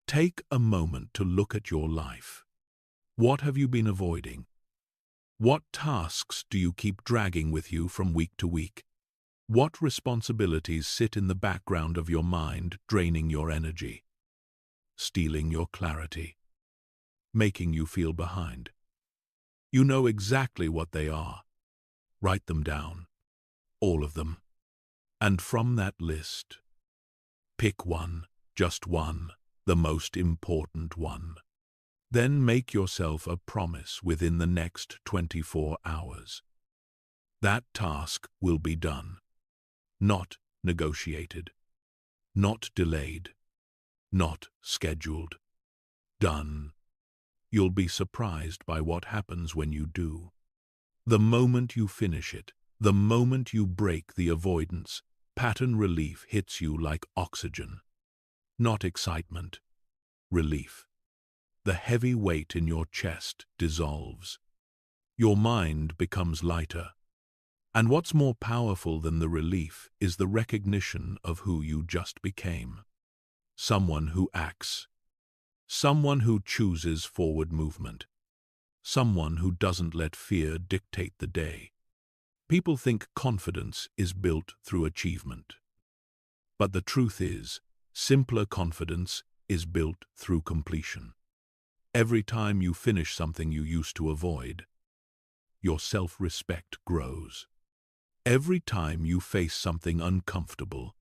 A: take a moment to look at your life. What have you been avoiding? What tasks do you keep dragging with you from week to week? What responsibilities sit in the background of your mind, draining your energy, stealing your clarity, making you feel behind? You know exactly what they are. Write them down, all of them. And from that list, pick one, just one, the most important one. Then make yourself a promise within the next 24 hours. That task will be done. Not negotiated. Not delayed. Not scheduled. Done. You'll be surprised by what happens when you do. The moment you finish it, the moment you break the avoidance, pattern relief hits you like oxygen. Not excitement. Relief. The heavy weight in your chest dissolves. Your mind becomes lighter. And what's more powerful than the relief is the recognition of who you just became. Someone who acts. Someone who chooses forward movement. Someone who doesn't let fear dictate the day. People think confidence is built through achievement. But the truth is, simpler confidence is built through completion. Every time you finish something you used to avoid, your self-respect grows. Every time you face something uncomfortable,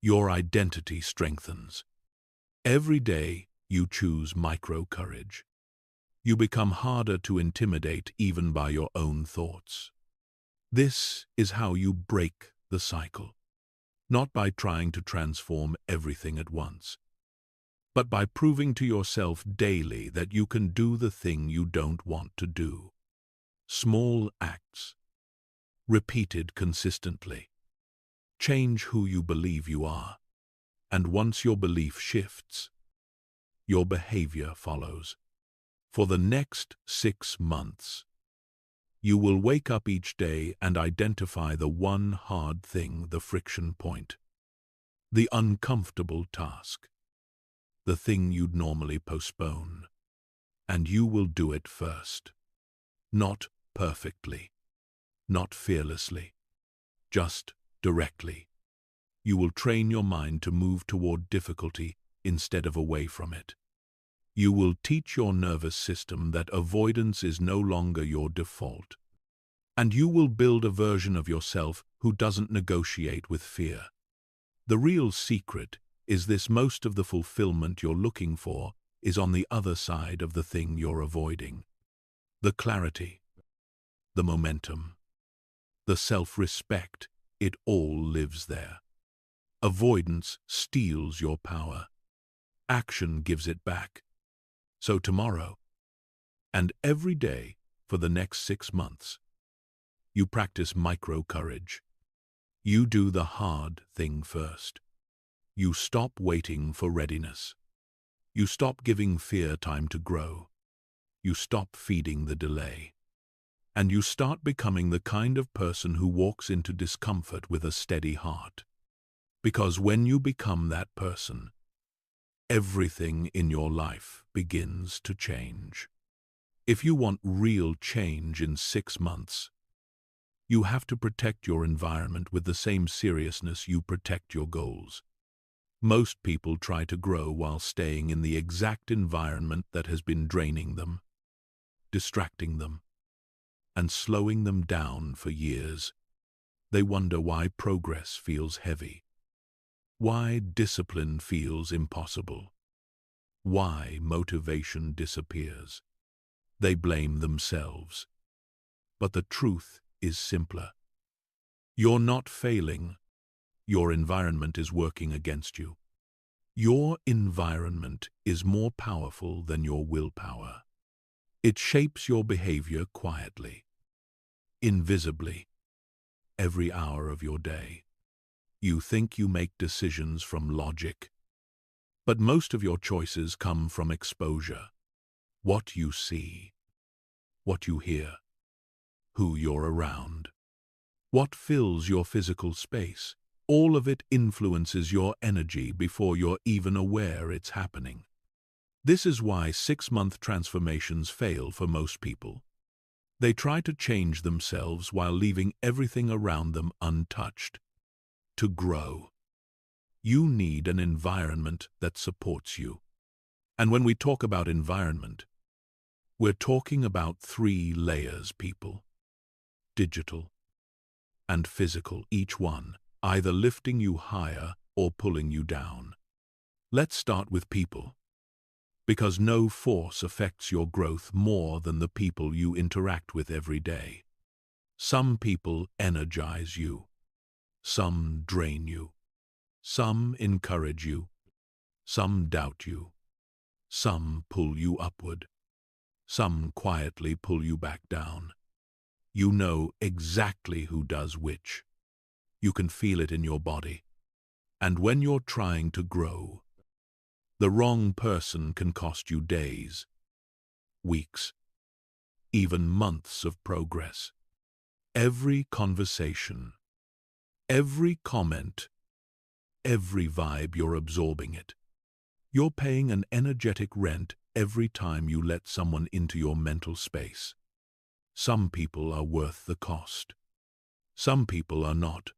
A: your identity strengthens. Every day You choose micro-courage. You become harder to intimidate even by your own thoughts. This is how you break the cycle, not by trying to transform everything at once, but by proving to yourself daily that you can do the thing you don't want to do. Small acts, repeated consistently, change who you believe you are, and once your belief shifts, your behavior follows. For the next 6 months, you will wake up each day and identify the one hard thing, the friction point, the uncomfortable task, the thing you'd normally postpone, and you will do it first. Not perfectly, not fearlessly, just directly. You will train your mind to move toward difficulty instead of away from it. You will teach your nervous system that avoidance is no longer your default. And you will build a version of yourself who doesn't negotiate with fear. The real secret is this: most of the fulfillment you're looking for is on the other side of the thing you're avoiding. The clarity, the momentum, the self-respect, it all lives there. Avoidance steals your power. Action gives it back. So tomorrow, and every day for the next 6 months, you practice micro-courage. You do the hard thing first. You stop waiting for readiness. You stop giving fear time to grow. You stop feeding the delay. And you start becoming the kind of person who walks into discomfort with a steady heart. Because when you become that person, everything in your life begins to change. If you want real change in 6 months, you have to protect your environment with the same seriousness you protect your goals. Most people try to grow while staying in the exact environment that has been draining them, distracting them, and slowing them down for years. They wonder why progress feels heavy, why discipline feels impossible, why motivation disappears. They blame themselves. But the truth is simpler. You're not failing. Your environment is working against you. Your environment is more powerful than your willpower. It shapes your behavior quietly, invisibly, every hour of your day. You think you make decisions from logic, but most of your choices come from exposure. What you see, what you hear, who you're around, what fills your physical space. All of it influences your energy before you're even aware it's happening. This is why 6-month transformations fail for most people. They try to change themselves while leaving everything around them untouched. To grow, you need an environment that supports you. And when we talk about environment, we're talking about 3 layers, people. Digital and physical, each one either lifting you higher or pulling you down. Let's start with people, because no force affects your growth more than the people you interact with every day. Some people energize you, some drain you, some encourage you, some doubt you, some pull you upward, some quietly pull you back down. You know exactly who does which. You can feel it in your body. And when you're trying to grow, the wrong person can cost you days, weeks, even months of progress. Every conversation, every comment, every vibe, you're absorbing it. You're paying an energetic rent every time you let someone into your mental space. Some people are worth the cost. Some people are not.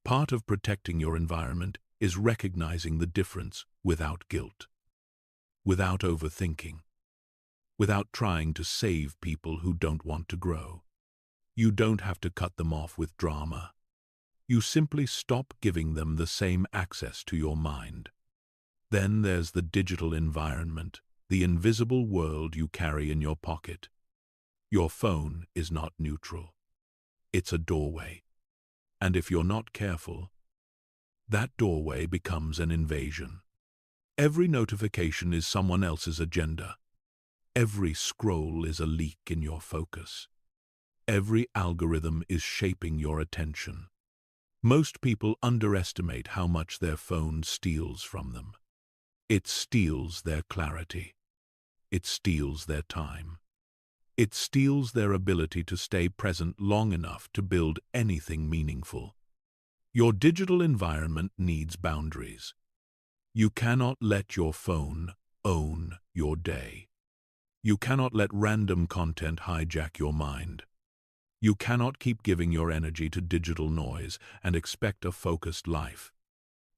A: Part of protecting your environment is recognizing the difference without guilt, without overthinking, without trying to save people who don't want to grow. You don't have to cut them off with drama. You simply stop giving them the same access to your mind. Then there's the digital environment, the invisible world you carry in your pocket. Your phone is not neutral. It's a doorway. And if you're not careful, that doorway becomes an invasion. Every notification is someone else's agenda. Every scroll is a leak in your focus. Every algorithm is shaping your attention. Most people underestimate how much their phone steals from them. It steals their clarity. It steals their time. It steals their ability to stay present long enough to build anything meaningful. Your digital environment needs boundaries. You cannot let your phone own your day. You cannot let random content hijack your mind. You cannot keep giving your energy to digital noise and expect a focused life.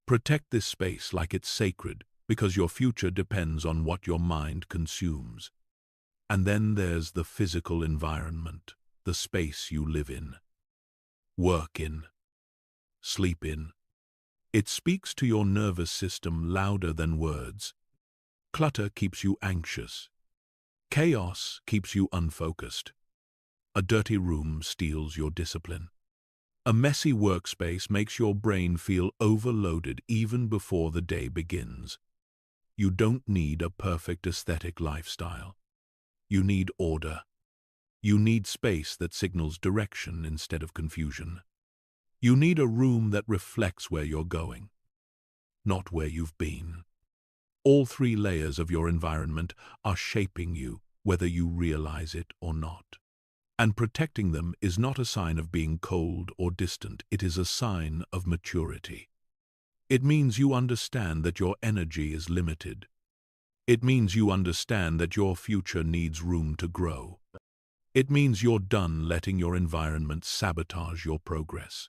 A: Protect this space like it's sacred, because your future depends on what your mind consumes. And then there's the physical environment, the space you live in, work in, sleep in. It speaks to your nervous system louder than words. Clutter keeps you anxious. Chaos keeps you unfocused. A dirty room steals your discipline. A messy workspace makes your brain feel overloaded even before the day begins. You don't need a perfect aesthetic lifestyle. You need order. You need space that signals direction instead of confusion. You need a room that reflects where you're going, not where you've been. All three layers of your environment are shaping you, whether you realize it or not. And protecting them is not a sign of being cold or distant. It is a sign of maturity. It means you understand that your energy is limited. It means you understand that your future needs room to grow. It means you're done letting your environment sabotage your progress.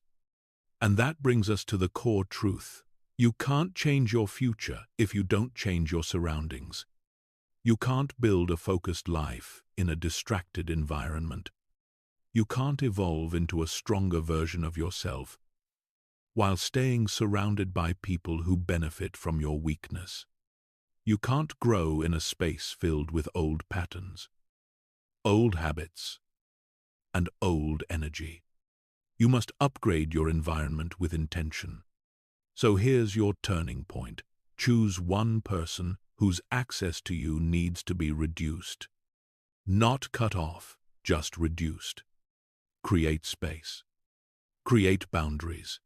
A: And that brings us to the core truth. You can't change your future if you don't change your surroundings. You can't build a focused life in a distracted environment. You can't evolve into a stronger version of yourself while staying surrounded by people who benefit from your weakness. You can't grow in a space filled with old patterns, old habits, and old energy. You must upgrade your environment with intention. So here's your turning point. Choose one person whose access to you needs to be reduced. Not cut off, just reduced. Create space. Create boundaries.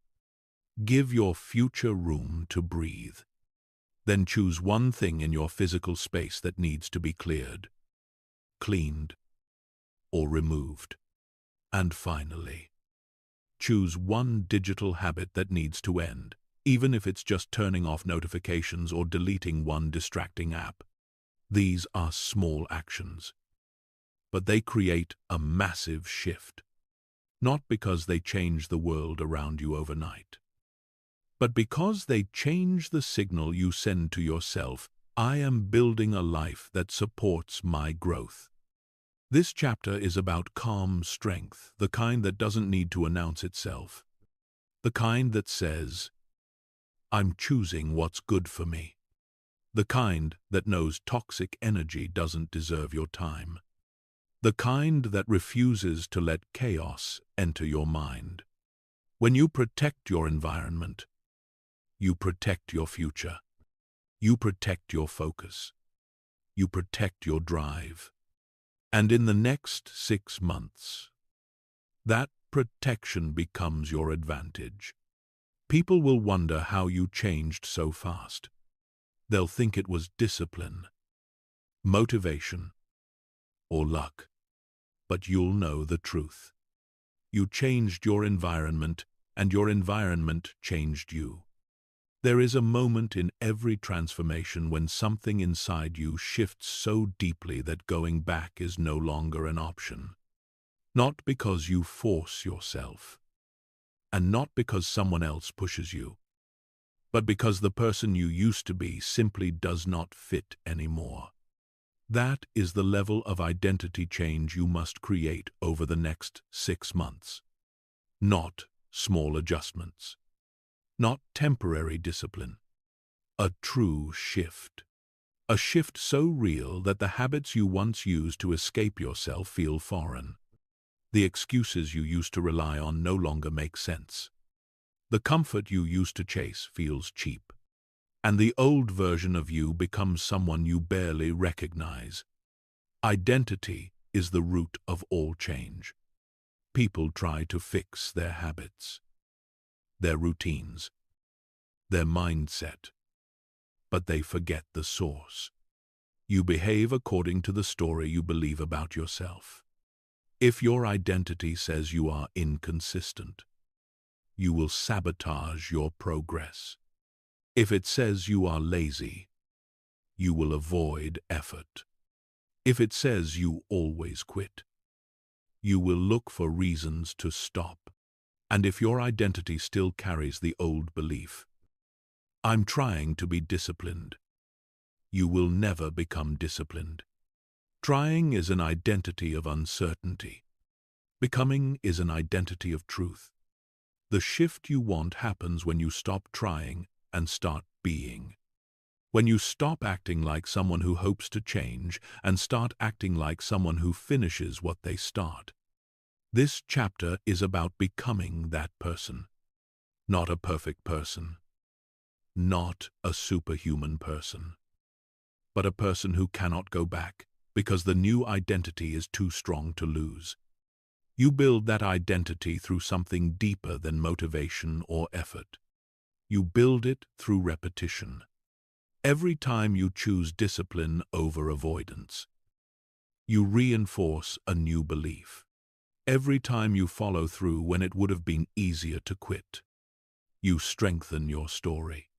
A: Give your future room to breathe. Then choose one thing in your physical space that needs to be cleared, cleaned, or removed. And finally, choose one digital habit that needs to end, even if it's just turning off notifications or deleting one distracting app. These are small actions, but they create a massive shift. Not because they change the world around you overnight, but because they change the signal you send to yourself. I am building a life that supports my growth. This chapter is about calm strength, the kind that doesn't need to announce itself. The kind that says, I'm choosing what's good for me. The kind that knows toxic energy doesn't deserve your time. The kind that refuses to let chaos enter your mind. When you protect your environment, you protect your future. You protect your focus. You protect your drive. And in the next 6 months, that protection becomes your advantage. People will wonder how you changed so fast. They'll think it was discipline, motivation, or luck. But you'll know the truth. You changed your environment, and your environment changed you. There is a moment in every transformation when something inside you shifts so deeply that going back is no longer an option. Not because you force yourself, and not because someone else pushes you, but because the person you used to be simply does not fit anymore. That is the level of identity change you must create over the next 6 months. Not small adjustments. Not temporary discipline. A true shift. A shift so real that the habits you once used to escape yourself feel foreign. The excuses you used to rely on no longer make sense. The comfort you used to chase feels cheap. And the old version of you becomes someone you barely recognize. Identity is the root of all change. People try to fix their habits, their routines, their mindset, but they forget the source. You behave according to the story you believe about yourself. If your identity says you are inconsistent, you will sabotage your progress. If it says you are lazy, you will avoid effort. If it says you always quit, you will look for reasons to stop. And if your identity still carries the old belief, I'm trying to be disciplined, you will never become disciplined. Trying is an identity of uncertainty. Becoming is an identity of truth. The shift you want happens when you stop trying and start being. When you stop acting like someone who hopes to change and start acting like someone who finishes what they start. This chapter is about becoming that person. Not a perfect person. Not a superhuman person. But a person who cannot go back because the new identity is too strong to lose. You build that identity through something deeper than motivation or effort. You build it through repetition. Every time you choose discipline over avoidance, you reinforce a new belief. Every time you follow through when it would have been easier to quit, you strengthen your story.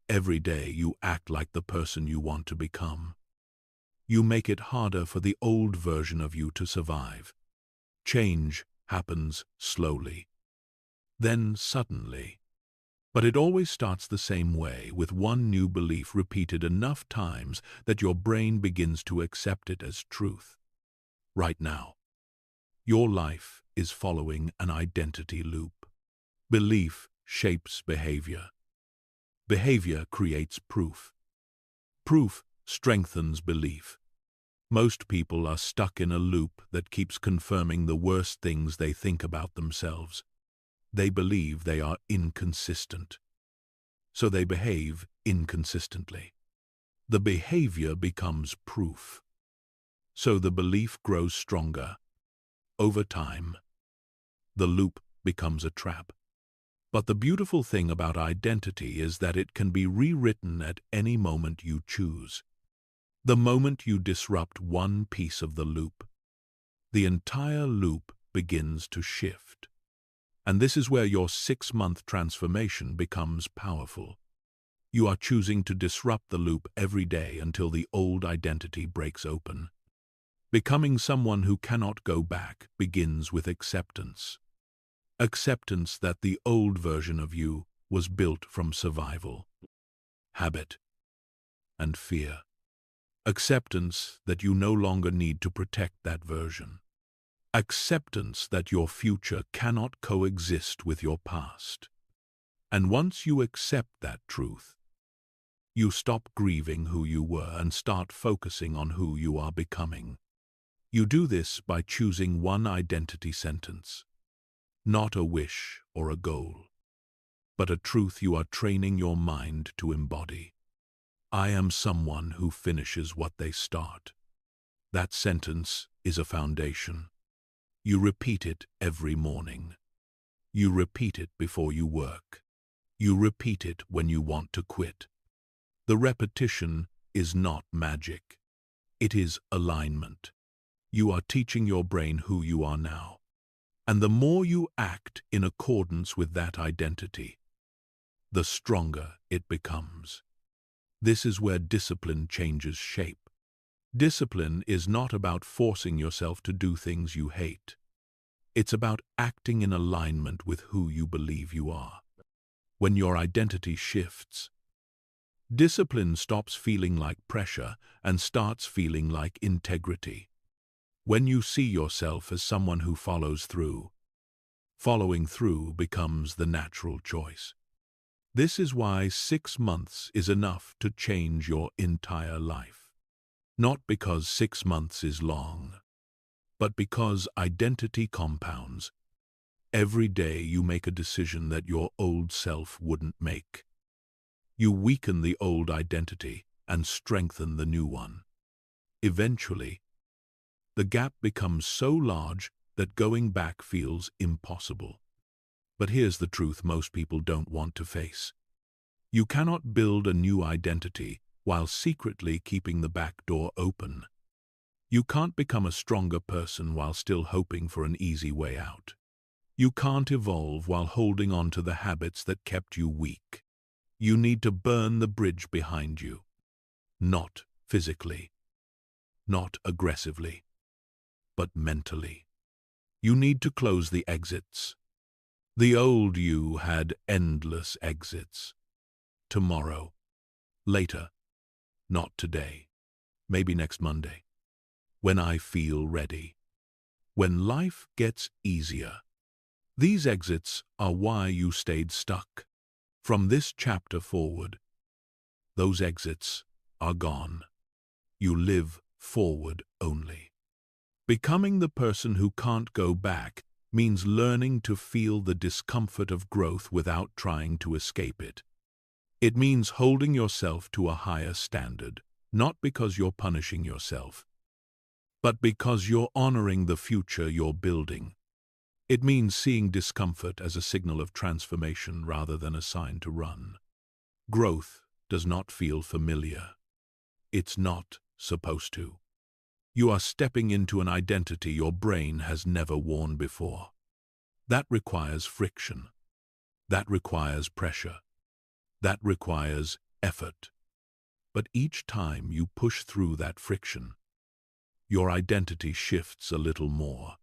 A: Every day you act like the person you want to become. You make it harder for the old version of you to survive. Change happens slowly, then suddenly. But it always starts the same way, with one new belief repeated enough times that your brain begins to accept it as truth. Right now, your life is following an identity loop. Belief shapes behavior. Behavior creates proof. Proof strengthens belief. Most people are stuck in a loop that keeps confirming the worst things they think about themselves. They believe they are inconsistent, so they behave inconsistently. The behavior becomes proof, so the belief grows stronger. Over time, the loop becomes a trap. But the beautiful thing about identity is that it can be rewritten at any moment you choose. The moment you disrupt one piece of the loop, the entire loop begins to shift. And this is where your 6-month transformation becomes powerful. You are choosing to disrupt the loop every day until the old identity breaks open. Becoming someone who cannot go back begins with acceptance. Acceptance that the old version of you was built from survival, habit, and fear. Acceptance that you no longer need to protect that version. Acceptance that your future cannot coexist with your past. And once you accept that truth, you stop grieving who you were and start focusing on who you are becoming. You do this by choosing one identity sentence. Not a wish or a goal, but a truth you are training your mind to embody. I am someone who finishes what they start. That sentence is a foundation. You repeat it every morning. You repeat it before you work. You repeat it when you want to quit. The repetition is not magic. It is alignment. You are teaching your brain who you are now. And the more you act in accordance with that identity, the stronger it becomes. This is where discipline changes shape. Discipline is not about forcing yourself to do things you hate. It's about acting in alignment with who you believe you are. When your identity shifts, discipline stops feeling like pressure and starts feeling like integrity. When you see yourself as someone who follows through, following through becomes the natural choice. This is why 6 months is enough to change your entire life. Not because 6 months is long, but because identity compounds. Every day you make a decision that your old self wouldn't make. You weaken the old identity and strengthen the new one. Eventually, the gap becomes so large that going back feels impossible. But here's the truth most people don't want to face. You cannot build a new identity while secretly keeping the back door open. You can't become a stronger person while still hoping for an easy way out. You can't evolve while holding on to the habits that kept you weak. You need to burn the bridge behind you. Not physically, not aggressively, but mentally. You need to close the exits. The old you had endless exits. Tomorrow, later, not today, maybe next Monday. When I feel ready. When life gets easier. These exits are why you stayed stuck. From this chapter forward, those exits are gone. You live forward only. Becoming the person who can't go back means learning to feel the discomfort of growth without trying to escape it. It means holding yourself to a higher standard, not because you're punishing yourself, but because you're honoring the future you're building. It means seeing discomfort as a signal of transformation rather than a sign to run. Growth does not feel familiar. It's not supposed to. You are stepping into an identity your brain has never worn before. That requires friction. That requires pressure. That requires effort. But each time you push through that friction, your identity shifts a little more.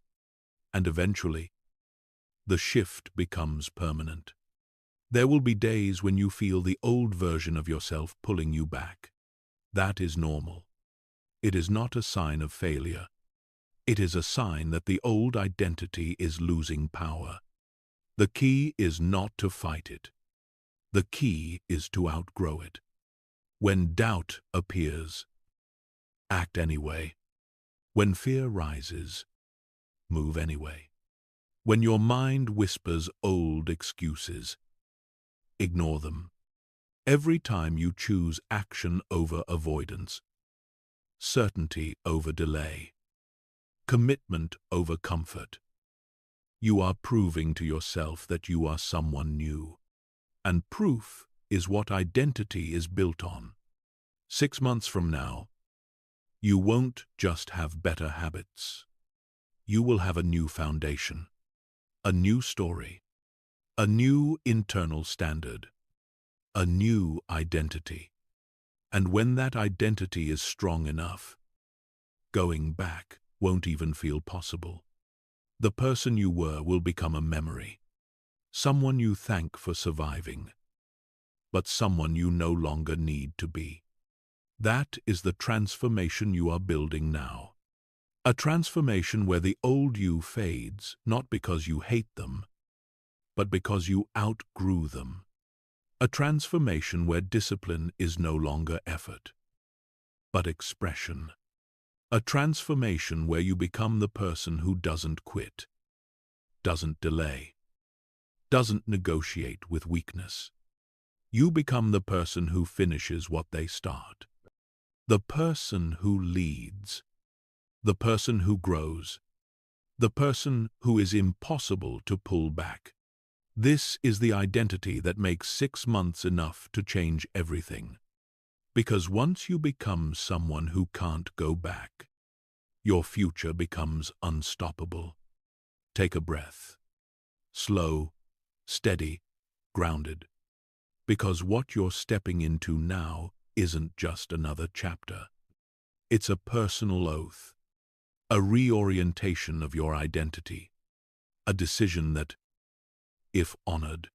A: And eventually, the shift becomes permanent. There will be days when you feel the old version of yourself pulling you back. That is normal. It is not a sign of failure. It is a sign that the old identity is losing power. The key is not to fight it. The key is to outgrow it. When doubt appears, act anyway. When fear rises, move anyway. When your mind whispers old excuses, ignore them. Every time you choose action over avoidance, certainty over delay, commitment over comfort, you are proving to yourself that you are someone new. And proof is what identity is built on. 6 months from now, you won't just have better habits. You will have a new foundation, a new story, a new internal standard, a new identity. And when that identity is strong enough, going back won't even feel possible. The person you were will become a memory, someone you thank for surviving, but someone you no longer need to be. That is the transformation you are building now. A transformation where the old you fades, not because you hate them, but because you outgrew them. A transformation where discipline is no longer effort, but expression. A transformation where you become the person who doesn't quit, doesn't delay, doesn't negotiate with weakness. You become the person who finishes what they start. The person who leads. The person who grows. The person who is impossible to pull back. This is the identity that makes 6 months enough to change everything. Because once you become someone who can't go back, your future becomes unstoppable. Take a breath. Slow, steady, grounded. Because what you're stepping into now isn't just another chapter. It's a personal oath, a reorientation of your identity, a decision that, if honored,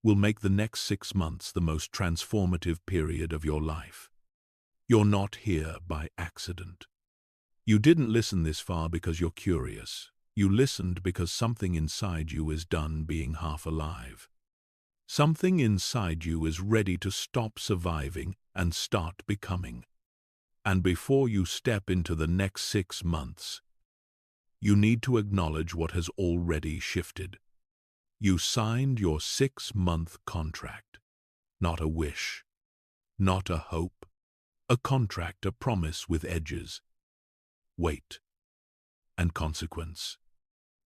A: will make the next 6 months the most transformative period of your life. You're not here by accident. You didn't listen this far because you're curious. You listened because something inside you is done being half alive. Something inside you is ready to stop surviving and start becoming. And before you step into the next 6 months, you need to acknowledge what has already shifted. You signed your 6-month contract. Not a wish, not a hope, a contract, a promise with edges, weight, and consequence.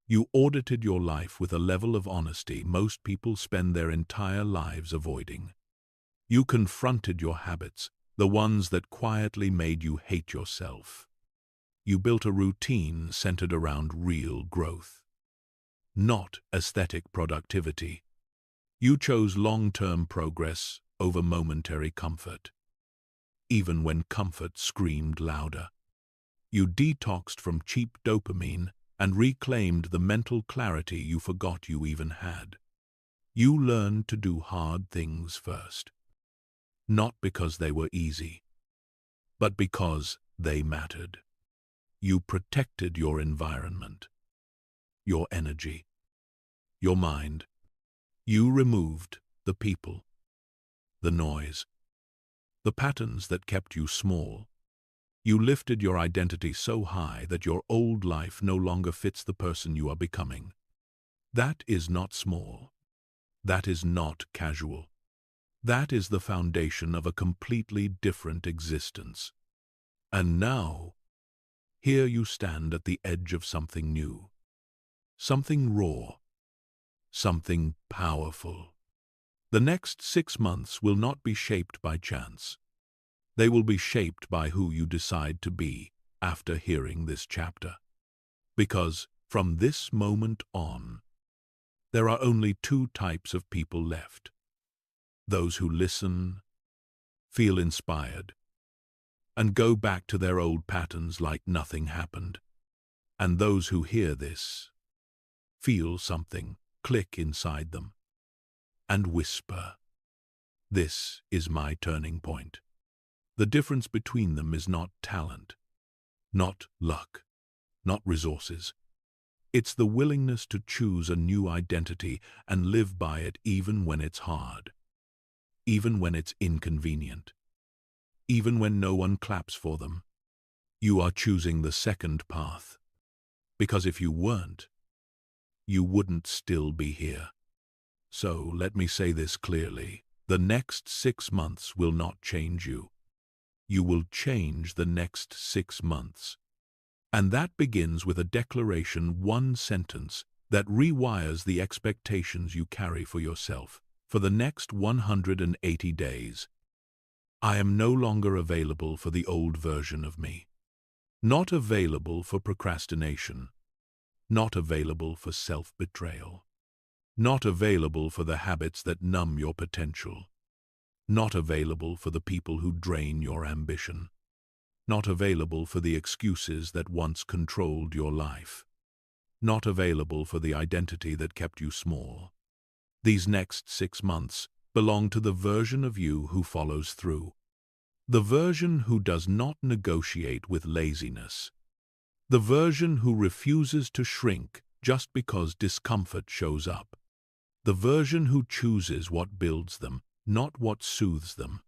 A: You audited your life with a level of honesty most people spend their entire lives avoiding. You confronted your habits, the ones that quietly made you hate yourself. You built a routine centered around real growth, not aesthetic productivity. You chose long-term progress over momentary comfort, even when comfort screamed louder. You detoxed from cheap dopamine and reclaimed the mental clarity you forgot you even had. You learned to do hard things first, not because they were easy, but because they mattered. You protected your environment, your energy, your mind. You removed the people, the noise, the patterns that kept you small. You lifted your identity so high that your old life no longer fits the person you are becoming. That is not small. That is not casual. That is the foundation of a completely different existence. And now, here you stand at the edge of something new, something raw, something powerful. The next 6 months will not be shaped by chance. They will be shaped by who you decide to be after hearing this chapter. Because from this moment on, there are only 2 types of people left. Those who listen, feel inspired, and go back to their old patterns like nothing happened. And those who hear this, feel something click inside them, and whisper, "This is my turning point." The difference between them is not talent, not luck, not resources. It's the willingness to choose a new identity and live by it even when it's hard, even when it's inconvenient, even when no one claps for them. You are choosing the second path, because if you weren't, you wouldn't still be here. So let me say this clearly. The next 6 months will not change you. You will change the next 6 months. And that begins with a declaration, one sentence, that rewires the expectations you carry for yourself for the next 180 days. I am no longer available for the old version of me. Not available for procrastination. Not available for self-betrayal. Not available for the habits that numb your potential. Not available for the people who drain your ambition. Not available for the excuses that once controlled your life. Not available for the identity that kept you small. These next 6 months belong to the version of you who follows through. The version who does not negotiate with laziness. The version who refuses to shrink just because discomfort shows up. The version who chooses what builds them, not what soothes them.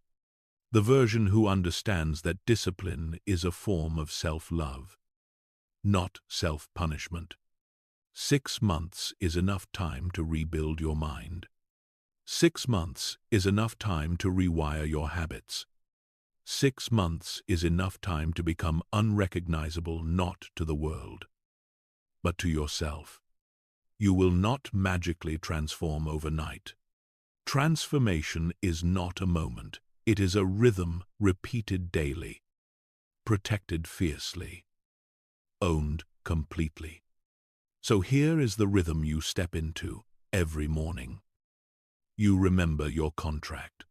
A: The version who understands that discipline is a form of self-love, not self-punishment. 6 months is enough time to rebuild your mind. 6 months is enough time to rewire your habits. 6 months is enough time to become unrecognizable not to the world, but to yourself. You will not magically transform overnight. Transformation is not a moment. It is a rhythm repeated daily, protected fiercely, owned completely. So here is the rhythm you step into every morning. You remember your contract.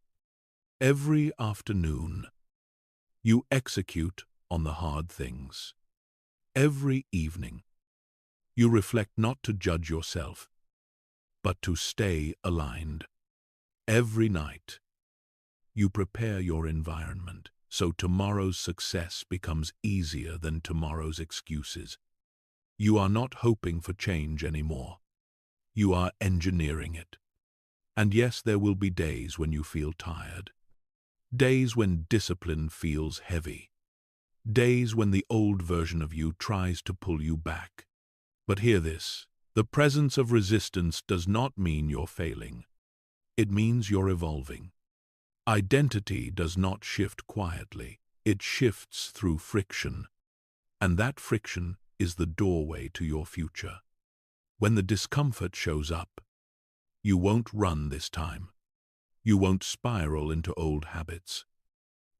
A: Every afternoon, you execute on the hard things. Every evening, you reflect not to judge yourself, but to stay aligned. Every night, you prepare your environment so tomorrow's success becomes easier than tomorrow's excuses. You are not hoping for change anymore. You are engineering it. And yes, there will be days when you feel tired. Days when discipline feels heavy. Days when the old version of you tries to pull you back. But hear this, the presence of resistance does not mean you're failing. It means you're evolving. Identity does not shift quietly. It shifts through friction. And that friction is the doorway to your future. When the discomfort shows up, you won't run this time. You won't spiral into old habits.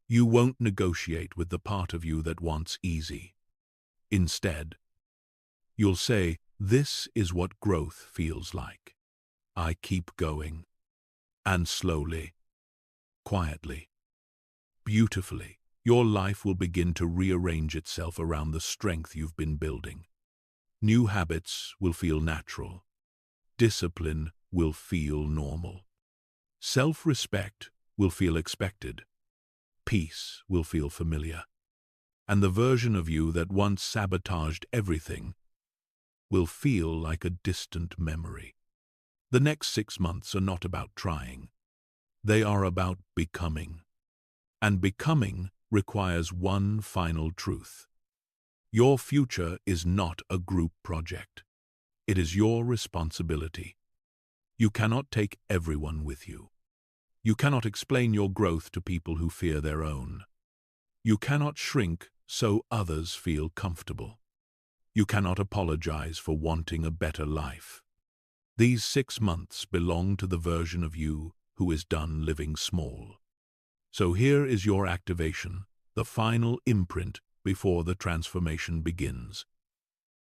A: You won't negotiate with the part of you that wants easy. Instead, you'll say, "This is what growth feels like. I keep going." And slowly, quietly, beautifully, your life will begin to rearrange itself around the strength you've been building. New habits will feel natural. Discipline will feel normal. Self-respect will feel expected. Peace will feel familiar. And the version of you that once sabotaged everything will feel like a distant memory. The next 6 months are not about trying. They are about becoming. And becoming requires one final truth. Your future is not a group project. It is your responsibility. You cannot take everyone with you. You cannot explain your growth to people who fear their own. You cannot shrink so others feel comfortable. You cannot apologize for wanting a better life. These 6 months belong to the version of you who is done living small. So here is your activation, the final imprint before the transformation begins.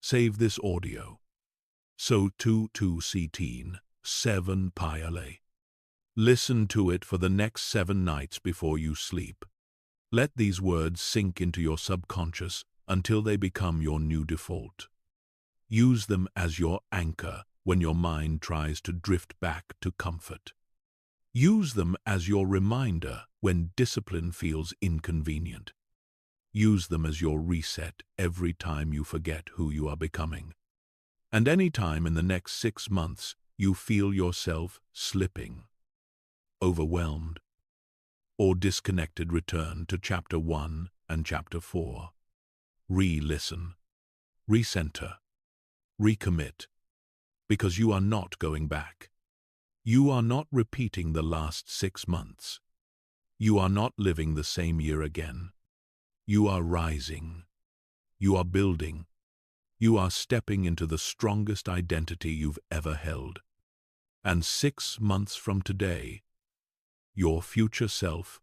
A: Save this audio. So tu sitin, 7 payale. Listen to it for the next 7 nights before you sleep. Let these words sink into your subconscious until they become your new default. Use them as your anchor when your mind tries to drift back to comfort. Use them as your reminder when discipline feels inconvenient. Use them as your reset every time you forget who you are becoming. And any time in the next 6 months you feel yourself slipping, overwhelmed, or disconnected, return to Chapter 1 and Chapter 4. Re-listen, recenter, recommit, because you are not going back. You are not repeating the last 6 months. You are not living the same year again. You are rising. You are building. You are stepping into the strongest identity you've ever held. And 6 months from today, your future self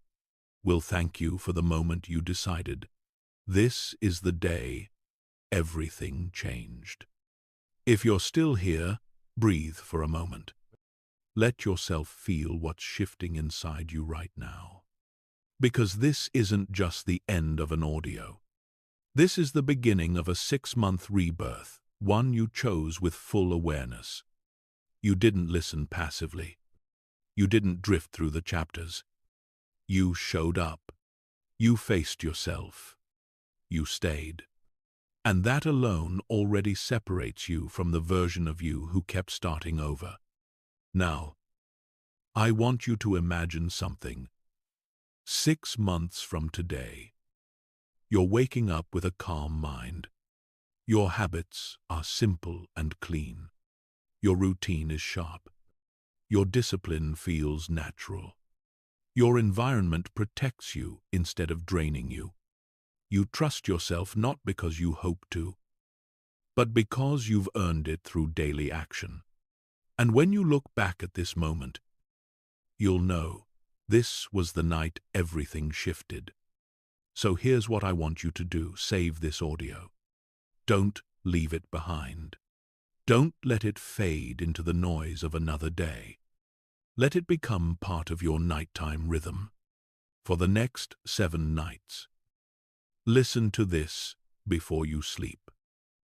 A: will thank you for the moment you decided, this is the day everything changed. If you're still here, breathe for a moment. Let yourself feel what's shifting inside you right now. Because this isn't just the end of an audio. This is the beginning of a 6-month rebirth, one you chose with full awareness. You didn't listen passively. You didn't drift through the chapters. You showed up. You faced yourself. You stayed. And that alone already separates you from the version of you who kept starting over. Now, I want you to imagine something. 6 months from today, you're waking up with a calm mind. Your habits are simple and clean. Your routine is sharp. Your discipline feels natural. Your environment protects you instead of draining you. You trust yourself not because you hope to, but because you've earned it through daily action. And when you look back at this moment, you'll know this was the night everything shifted. So here's what I want you to do. Save this audio. Don't leave it behind. Don't let it fade into the noise of another day. Let it become part of your nighttime rhythm. For the next 7 nights, listen to this before you sleep.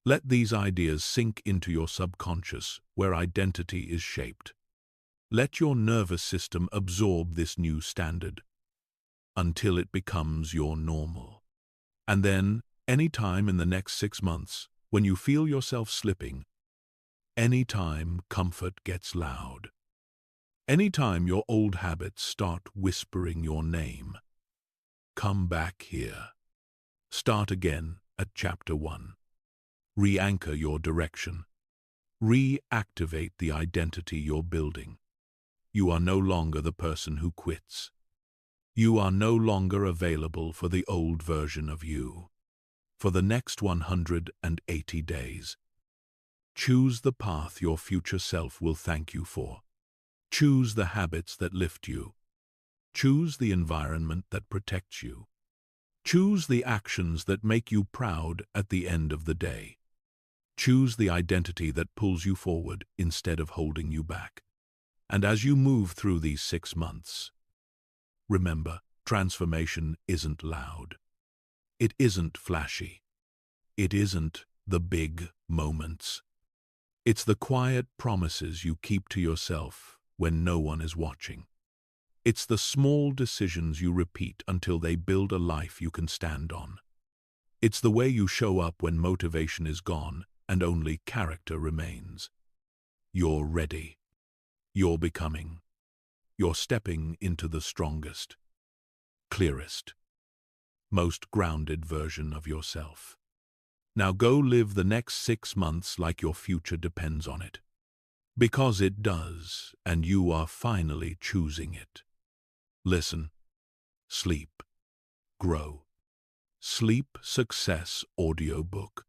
A: Let these ideas sink into your subconscious, where identity is shaped. Let your nervous system absorb this new standard until it becomes your normal. And then, any time in the next 6 months, when you feel yourself slipping, any time comfort gets loud, Anytime your old habits start whispering your name, come back here. Start again at chapter 1. Re-anchor your direction. Reactivate the identity you're building. You are no longer the person who quits. You are no longer available for the old version of you. For the next 180 days, choose the path your future self will thank you for. Choose the habits that lift you. Choose the environment that protects you. Choose the actions that make you proud at the end of the day. Choose the identity that pulls you forward instead of holding you back. And as you move through these 6 months, remember, transformation isn't loud. It isn't flashy. It isn't the big moments. It's the quiet promises you keep to yourself when no one is watching. It's the small decisions you repeat until they build a life you can stand on. It's the way you show up when motivation is gone and only character remains. You're ready. You're becoming. You're stepping into the strongest, clearest, most grounded version of yourself. Now go live the next 6 months like your future depends on it. Because it does, and you are finally choosing it. Listen, sleep, grow. Sleep Success Audiobook.